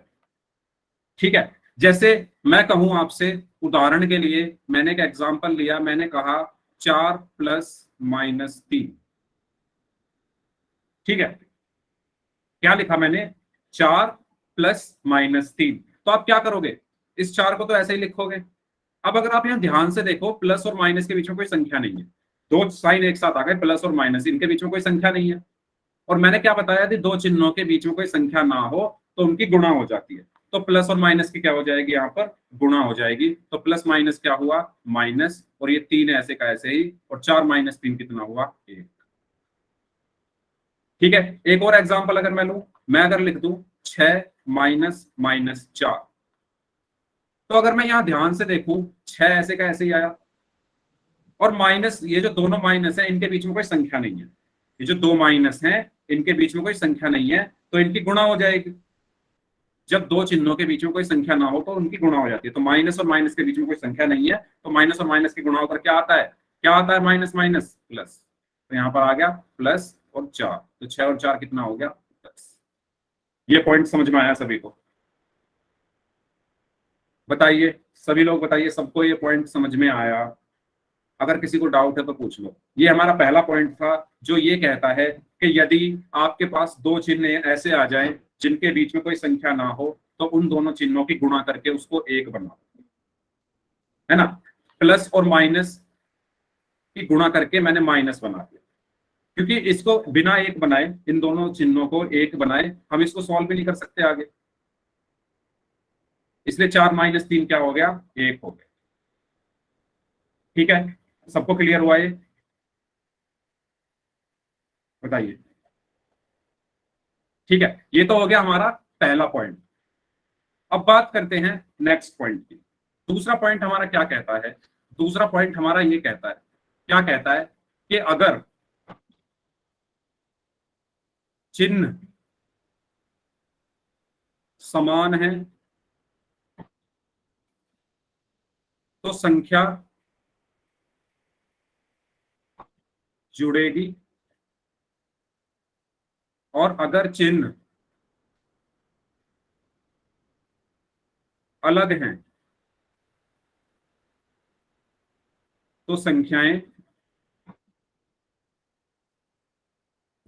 ठीक है, जैसे मैं कहूं आपसे, उदाहरण के लिए मैंने एक एग्जांपल लिया, मैंने कहा 4 + -3। ठीक है, क्या लिखा मैंने, 4 + -3। तो आप क्या करोगे, इस 4 को तो ऐसे ही लिखोगे। अब अगर आप यहां ध्यान से देखो, प्लस और माइनस के बीच में कोई संख्या नहीं है, 2 साइन एक साथ आ गए, प्लस और माइनस, इनके बीच में कोई संख्या नहीं है। और मैंने क्या बताया, यदि 2 चिन्हों के बीच में कोई संख्या ना हो तो उनकी गुणा हो जाती है। तो प्लस और माइनस की क्या हो जाएगी, यहाँ पर गुणा हो जाएगी। तो प्लस माइनस क्या हुआ, माइनस, और ये 3 ऐसे का ऐसे ही, और 4 - 3 कितना हुआ, 1। ठीक है, एक और एग्जांपल अगर मैं लूं, मैं अगर लिख दूं 6 - -4, तो अगर मैं यहां ध्यान से देखूं, 6 ऐसे का ऐसे ही आया, और माइनस, ये जो दोनों माइनस है इनके बीच में कोई संख्या नहीं है। ये जो 2 माइनस हैं इनके बीच में कोई संख्या नहीं है, तो इनकी गुणा हो जाएगी। जब 2 चिन्हों के बीच में कोई संख्या ना हो तो उनकी गुणा हो जाती है। तो माइनस और माइनस के बीच में कोई संख्या नहीं है, तो माइनस और माइनस की गुणा होकर क्या आता है, क्या आता है, माइनस माइनस प्लस। तो यहाँ पर आ गया प्लस और 4, तो 6 और 4 कितना हो गया, 10। ये पॉइंट समझ में आया सभी को, बताइए, सभी लोग बताइए, सबको ये पॉइंट समझ में आया? अगर किसी को डाउट है तो पूछ लो। ये हमारा पहला पॉइंट था जो ये कहता है कि यदि आपके पास 2 चिन्ह ऐसे आ जाएं जिनके बीच में कोई संख्या ना हो तो उन दोनों चिन्हों की गुणा करके उसको 1 बनाओ, है ना। प्लस और माइनस की गुणा करके मैंने माइनस बना दिया, क्योंकि इसको बिना 1 बनाए, इन दोनों चिन्हों को 1 बनाए, हम इसको सॉल्व भी नहीं कर सकते आगे। इसलिए 4 - 3 क्या हो गया, 1 हो गया। ठीक है, सबको क्लियर हुआ ये, बताइए। ठीक है, ये तो हो गया हमारा पहला पॉइंट। अब बात करते हैं नेक्स्ट पॉइंट की। दूसरा पॉइंट हमारा क्या कहता है, दूसरा पॉइंट हमारा ये कहता है, क्या कहता है कि अगर चिन्ह समान है तो संख्या जुड़ेगी, और अगर चिन्ह अलग हैं तो संख्याएं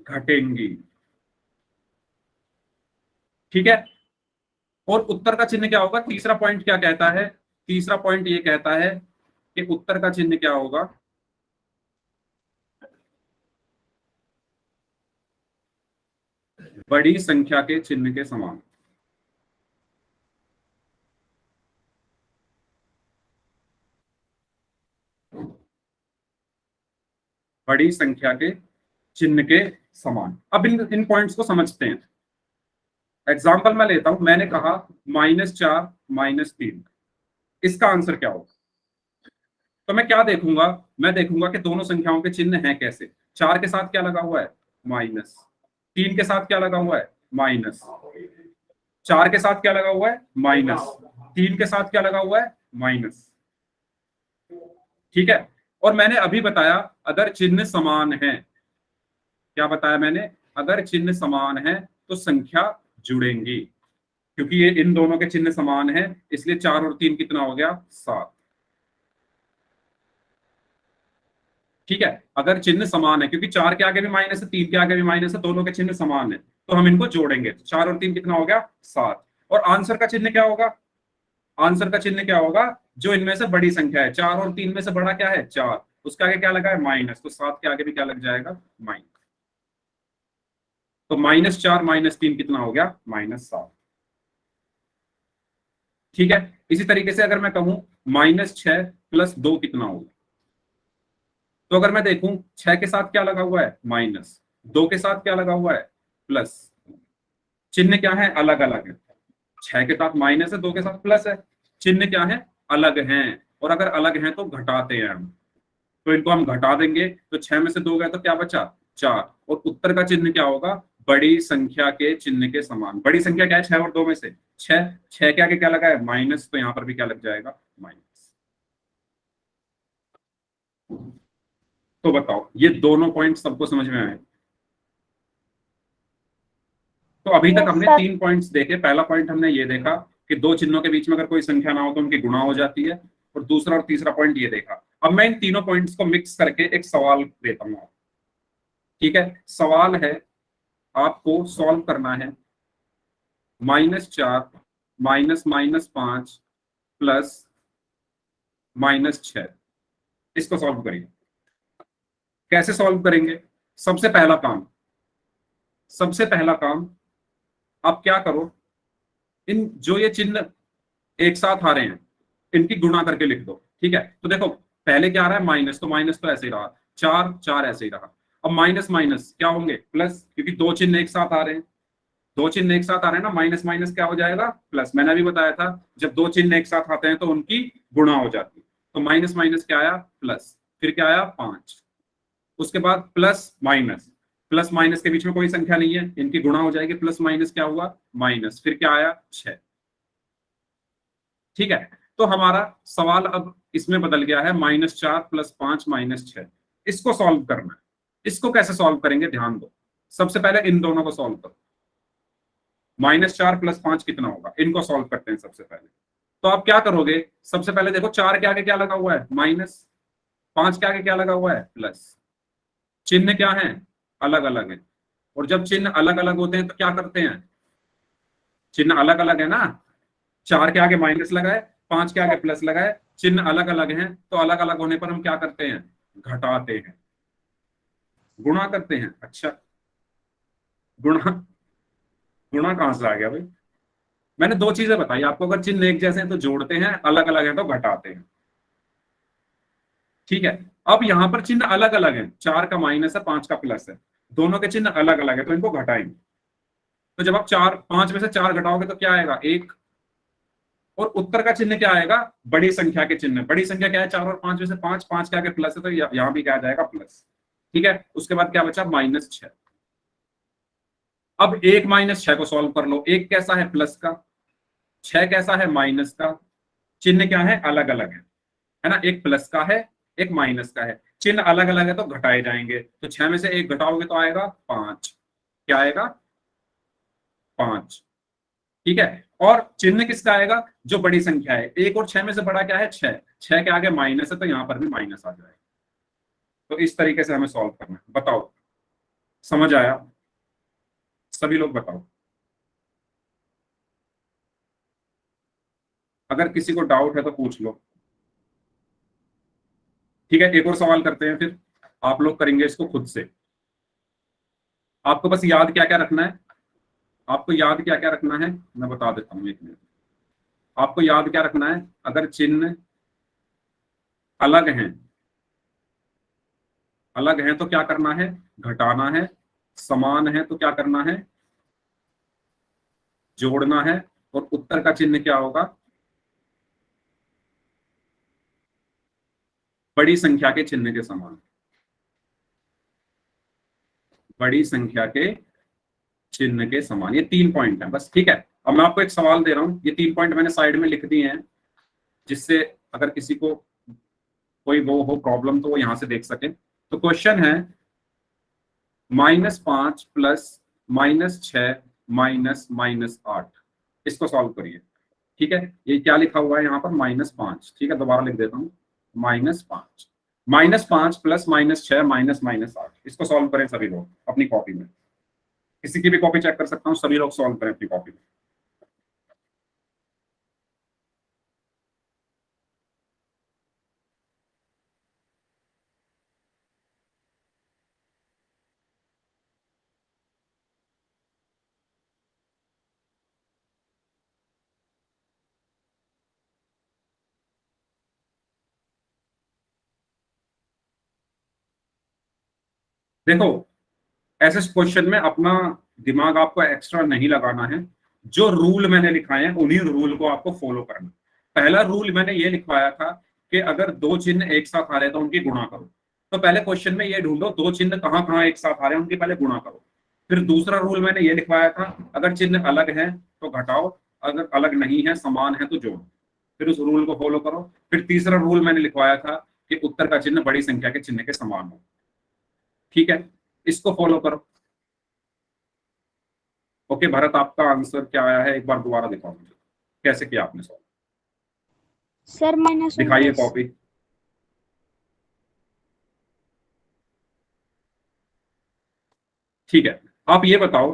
घटेंगी। ठीक है, और उत्तर का चिन्ह क्या होगा? तीसरा पॉइंट क्या कहता है? तीसरा पॉइंट ये कहता है कि उत्तर का चिन्ह क्या होगा? बड़ी संख्या के चिन्ह के समान। बड़ी संख्या के चिन्ह के समान। अब इन पॉइंट्स को समझते हैं। एग्जाम्पल मैं लेता हूं, मैंने कहा -4 -3, इसका आंसर क्या होगा? तो मैं क्या देखूंगा? मैं देखूंगा कि दोनों संख्याओं के चिन्ह हैं कैसे। 4 के साथ क्या लगा हुआ है? माइनस। 3 के साथ क्या लगा हुआ है? माइनस। 4 के साथ क्या लगा हुआ है? माइनस। 3 के साथ क्या लगा हुआ है? माइनस। ठीक है, और मैंने अभी बताया अगर चिन्ह समान है, क्या बताया मैंने? अगर चिन्ह समान है तो संख्या जुड़ेंगी, क्योंकि ये इन दोनों के चिन्ह समान है, इसलिए 4 और 3 कितना हो गया? 7। ठीक है, अगर चिन्ह समान है, क्योंकि 4 के आगे भी माइनस है, 3 के आगे भी माइनस है, दोनों के चिन्ह समान है, तो हम इनको जोड़ेंगे। 4 और 3 कितना हो गया? 7। और आंसर का चिन्ह क्या होगा? आंसर का चिन्ह क्या होगा? जो इनमें से बड़ी संख्या है, 4 और 3 में से बड़ा क्या है? 4, उसके आगे क्या लगा है? माइनस, तो 7 के आगे भी क्या लग जाएगा? माइनस। तो -4 -3 कितना हो गया? -7। ठीक है, इसी तरीके से अगर मैं कहूं -6 + 2 कितना होगा, तो अगर मैं देखूं 6 के साथ क्या लगा हुआ है? माइनस। 2 के साथ क्या लगा हुआ है? प्लस। चिन्ह क्या है? अलग अलग है। 6 के साथ माइनस है, 2 के साथ प्लस है। चिन्ह क्या है? अलग हैं, और अगर अलग हैं तो घटाते हैं हम, तो इनको हम घटा देंगे, तो 6 में से 2 गए तो क्या बचा? 4। और उत्तर का चिन्ह क्या होगा? बड़ी संख्या के चिन्ह के समान। बड़ी संख्या क्या है? 6 और 2 में से 6। 6 के आगे क्या लगा है? माइनस, तो यहां पर भी क्या लग जाएगा? माइनस। तो बताओ, ये दोनों पॉइंट सबको समझ में आए? तो अभी तक Yes, हमने sir. 3 पॉइंट्स देखे। पहला पॉइंट हमने ये देखा कि दो चिन्हों के बीच में अगर कोई संख्या ना हो तो उनकी गुणा हो जाती है, और दूसरा और तीसरा पॉइंट ये देखा। अब मैं इन तीनों पॉइंट्स को मिक्स करके एक सवाल देता हूं। ठीक है, सवाल है, आपको सॉल्व करना है -4 -5 + -6। इसको सॉल्व करिए। कैसे सॉल्व करेंगे? सबसे पहला काम आप क्या करो, इन जो ये चिन्ह एक साथ आ रहे हैं इनकी गुणा करके लिख दो। ठीक है, तो देखो पहले क्या आ रहा है? माइनस, तो माइनस तो ऐसे ही रहा, 4 ऐसे ही रहा। अब माइनस माइनस क्या होंगे? प्लस, क्योंकि दो चिन्ह एक साथ आ रहे हैं। दो चिन्ह एक साथ आ रहे हैं ना, माइनस माइनस क्या हो जाएगा? प्लस। मैंने अभी बताया था जब दो चिन्ह एक साथ आते हैं तो उनकी गुणा हो जाती है। तो माइनस माइनस क्या आया? प्लस। फिर क्या आया? 5। उसके बाद प्लस माइनस, प्लस माइनस के बीच में कोई संख्या नहीं है, इनकी गुणा हो जाएगी। प्लस माइनस क्या हुआ? माइनस। फिर क्या आया? 6। ठीक है, तो हमारा सवाल अब इसमें बदल गया है -4 + 5 -6। इसको सॉल्व करना है। इसको कैसे सॉल्व करेंगे? ध्यान दो, सबसे पहले इन दोनों को सॉल्व करो। -4 + 5 कितना होगा? इनको सॉल्व करते हैं सबसे पहले। तो आप क्या करोगे? सबसे पहले देखो 4 के आगे क्या लगा हुआ है? माइनस। 5 के आगे क्या लगा हुआ है? प्लस। चिन्ह क्या है? अलग अलग है, और जब चिन्ह अलग अलग होते हैं तो क्या करते हैं? चिन्ह अलग अलग है ना, 4 के आगे माइनस लगाए, 5 के आगे प्लस लगाए, चिन्ह अलग अलग हैं, तो अलग अलग होने पर हम क्या करते हैं? घटाते हैं, गुणा करते हैं। अच्छा, गुणा गुणा कहां से आ गया भाई? मैंने दो चीजें बताई आपको, अगर चिन्ह एक जैसे हैं तो जोड़ते हैं, अलग अलग हैं तो घटाते हैं। ठीक है, अब यहां पर चिन्ह अलग अलग हैं, 4 का माइनस है, 5 का प्लस है, दोनों के चिन्ह अलग अलग है, तो इनको घटाएंगे। तो जब आप 5 में से 4 घटाओगे तो क्या आएगा? 1। और उत्तर का चिन्ह क्या आएगा? बड़ी संख्या के चिन्ह। बड़ी संख्या क्या है? 4 और 5 में से 5, 5 के आगे प्लस है, तो यहां भी क्या आ जाएगा? प्लस। ठीक है, उसके बाद क्या बचा? -6। अब 1 - 6 को सॉल्व कर लो। 1 कैसा है? प्लस का, 6 कैसा है, माइनस का। चिन्ह क्या है, अलग अलग है ना, एक प्लस का है एक माइनस का है, चिन्ह अलग अलग है तो घटाए जाएंगे। तो 6 में से 1 घटाओगे तो आएगा 5। क्या आएगा, 5। ठीक है। और चिन्ह किसका आएगा, जो बड़ी संख्या है। 1 और 6 में से बड़ा क्या है, 6। 6 के आगे माइनस है तो यहां पर भी माइनस आ जाएगा। तो इस तरीके से हमें सॉल्व करना है। बताओ, समझ आया? सभी लोग बताओ, अगर किसी को डाउट है तो पूछ लो। ठीक है, एक और सवाल करते हैं, फिर आप लोग करेंगे इसको खुद से। आपको बस याद क्या क्या रखना है, आपको याद क्या क्या रखना है मैं बता देता हूँ, 1 मिनट। आपको याद क्या रखना है, अगर चिन्ह अलग हैं, अलग हैं तो क्या करना है, घटाना है। समान है तो क्या करना है, जोड़ना है। और उत्तर का चिन्ह क्या होगा, बड़ी संख्या के चिन्ह के समान। बड़ी संख्या के चिन्ह के समान, ये 3 पॉइंट है बस। ठीक है, अब मैं आपको एक सवाल दे रहा हूं, ये 3 पॉइंट मैंने साइड में लिख दिए हैं, जिससे अगर किसी को कोई वो हो प्रॉब्लम तो वो यहां से देख सके। तो क्वेश्चन है -5 प्लस -6 -8, इसको सॉल्व करिए। ठीक है, ये क्या लिखा हुआ है यहाँ पर, -5। ठीक है, दोबारा लिख देता हूँ, -5 -5 प्लस -6 -8, इसको सॉल्व करें सभी लोग अपनी कॉपी में। किसी की भी कॉपी चेक कर सकता हूँ, सभी लोग सॉल्व करें अपनी कॉपी में। देखो, ऐसे क्वेश्चन में अपना दिमाग आपको एक्स्ट्रा नहीं लगाना है। जो रूल मैंने लिखाए हैं उन्हीं रूल को आपको फॉलो करना। पहला रूल मैंने ये लिखवाया था कि अगर 2 चिन्ह एक साथ आ रहे हैं तो उनकी गुणा करो। तो पहले क्वेश्चन में ये ढूंढो 2 चिन्ह कहाँ कहाँ एक साथ आ रहे हैं, उनकी पहले गुणा करो। फिर दूसरा रूल मैंने ये लिखवाया था, अगर चिन्ह अलग है तो घटाओ, अगर अलग नहीं है समान है तो जोड़ो। फिर उस रूल को फॉलो करो। फिर तीसरा रूल मैंने लिखवाया था कि उत्तर का चिन्ह बड़ी संख्या के चिन्ह के समान हो। ठीक है, इसको फॉलो करो। ओके भरत, आपका आंसर क्या आया है, एक बार दोबारा दिखाओ मुझे, कैसे किया आपने सॉल्व। सर दिखाइए -19। कॉपी। ठीक है, आप ये बताओ,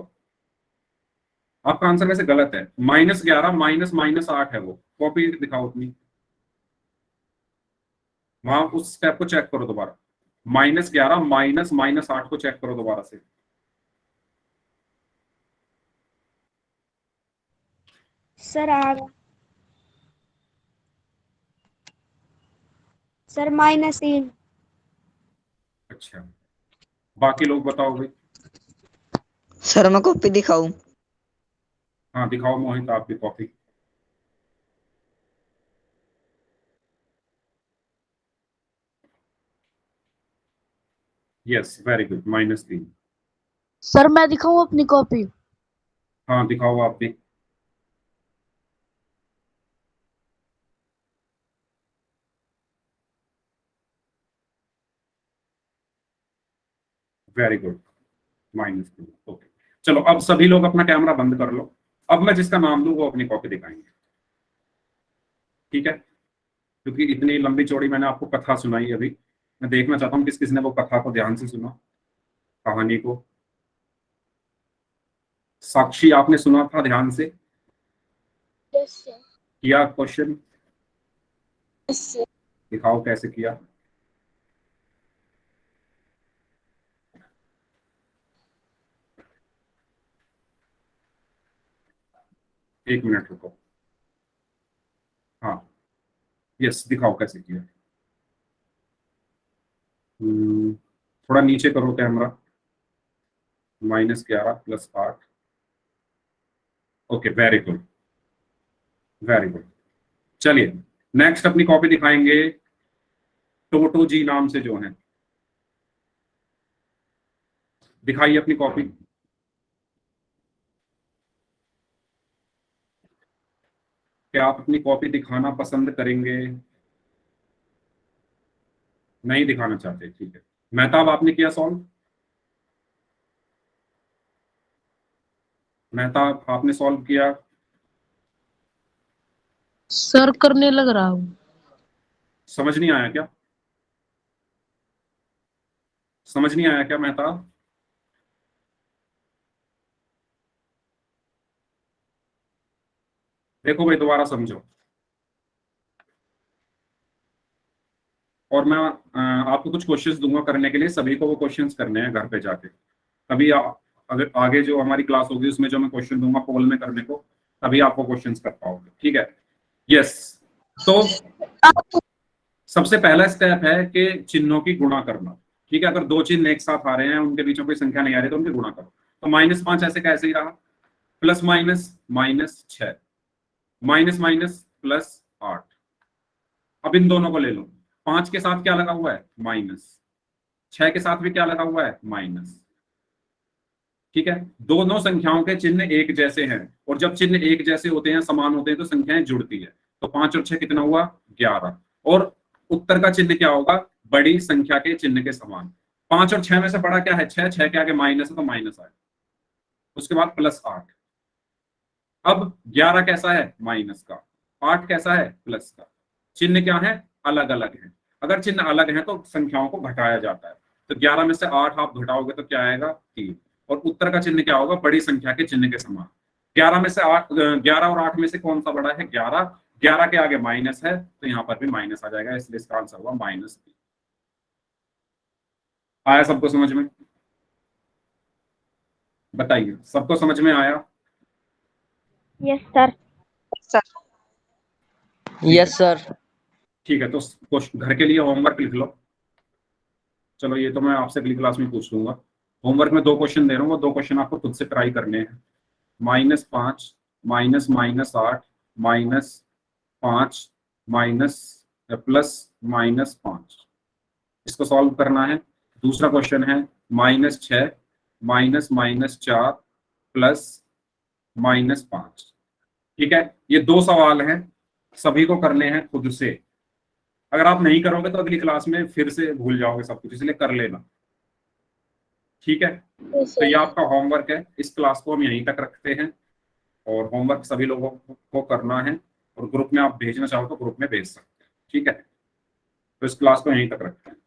आपका आंसर वैसे गलत है। -11 -8 है वो। कॉपी दिखाओ अपनी, वहां उस स्टेप को चेक करो दोबारा। -11 -8 को चेक करो दोबारा से। सर आ गया। सर -3। अच्छा, बाकी लोग बताओ भाई। सर मैं कॉपी दिखाऊं? हाँ दिखाओ मोहित, आपकी copy. Yes very good, -3। Sir मैं दिखाऊं अपनी कॉपी? हाँ दिखाओ आप भी। Very good, -2। ओके, चलो अब सभी लोग अपना कैमरा बंद कर लो। अब मैं जिसका नाम दूं वो अपनी कॉपी दिखाएंगे। ठीक है, क्योंकि इतनी लंबी चौड़ी मैंने आपको कथा सुनाई अभी, मैं देखना चाहता हूँ किस किसने वो कथा को ध्यान से सुना, कहानी को। साक्षी, आपने सुना था ध्यान से? Yes sir. किया क्वेश्चन? Yes sir. दिखाओ कैसे किया। एक मिनट रुको। हाँ, यस दिखाओ कैसे किया। थोड़ा नीचे करो camera. -11 + 8। Okay very good, very good. चलिए नेक्स्ट अपनी कॉपी दिखाएंगे टोटो जी नाम से जो है। दिखाइए अपनी कॉपी। क्या आप अपनी कॉपी दिखाना पसंद करेंगे? नहीं दिखाना चाहते, ठीक है। मेहताब आपने किया सॉल्व? मेहताब आपने सॉल्व किया? सर करने लग रहा हूँ। समझ नहीं आया क्या? समझ नहीं आया क्या मेहताब? देखो भाई दोबारा समझो, और मैं आपको कुछ क्वेश्चंस दूंगा करने के लिए, सभी को वो क्वेश्चंस करने हैं घर पे जाके। तभी अगर आगे जो हमारी क्लास होगी उसमें जो मैं क्वेश्चन दूंगा पोल में करने को, तभी आप वो क्वेश्चंस कर पाओगे, ठीक है। यस, तो सबसे पहला स्टेप है कि चिन्हों की गुणा करना, ठीक है। अगर दो चिन्ह एक साथ आ रहे हैं, उनके बीच में कोई संख्या नहीं आ रही, तो उनकी गुणा करो। तो -5 ऐसे कैसे ही रहा, प्लस माइनस -6, माइनस माइनस +8। अब इन दोनों को ले लो, 5 के साथ क्या लगा हुआ है, माइनस, 6 के साथ भी क्या लगा हुआ है, माइनस, ठीक है। दोनों संख्याओं के चिन्ह एक जैसे हैं, और जब चिन्ह एक जैसे होते हैं, समान होते हैं, तो संख्याएं जुड़ती है। तो 5 और 6 कितना हुआ, 11। और उत्तर का चिन्ह क्या होगा, बड़ी संख्या के चिन्ह के समान। 5 और 6 में से बड़ा क्या है, 6, 6 के आगे माइनस है तो माइनस आए, उसके बाद +8। अब 11 कैसा है, माइनस का, 8 कैसा है, प्लस का। चिन्ह क्या है, अलग अलग है। अगर चिन्ह अलग है तो संख्याओं को घटाया जाता है। तो 11 में से 8 आप घटाओगे तो क्या आएगा, 3। और उत्तर का चिन्ह क्या होगा, बड़ी संख्या के चिन्ह के समान। 11 में से 8, 11 और 8 में से कौन सा बड़ा है, 11। 11 के आगे माइनस है तो यहाँ पर भी माइनस आ जाएगा, इसलिए इसका आंसर हुआ -3। आया सबको समझ में? बताइए, सबको समझ में आया? Yes sir. Yes sir. ठीक है, तो घर के लिए होमवर्क लिख लो। चलो ये तो मैं आपसे अगली क्लास में पूछ लूंगा। होमवर्क में 2 क्वेश्चन दे रहा हूँ, वो 2 क्वेश्चन आपको खुद से ट्राई करने हैं। -5 -8 -5 +-5, इसको सॉल्व करना है। दूसरा क्वेश्चन है -6 -4 +-5, ठीक है। ये 2 सवाल हैं, सभी को करने हैं खुद से। अगर आप नहीं करोगे तो अगली क्लास में फिर से भूल जाओगे सब कुछ, इसलिए कर लेना, ठीक है। तो ये आपका होमवर्क है। इस क्लास को हम यहीं तक रखते हैं, और होमवर्क सभी लोगों को करना है, और ग्रुप में आप भेजना चाहो तो ग्रुप में भेज सकते हैं, ठीक है। तो इस क्लास को यहीं तक रखते हैं।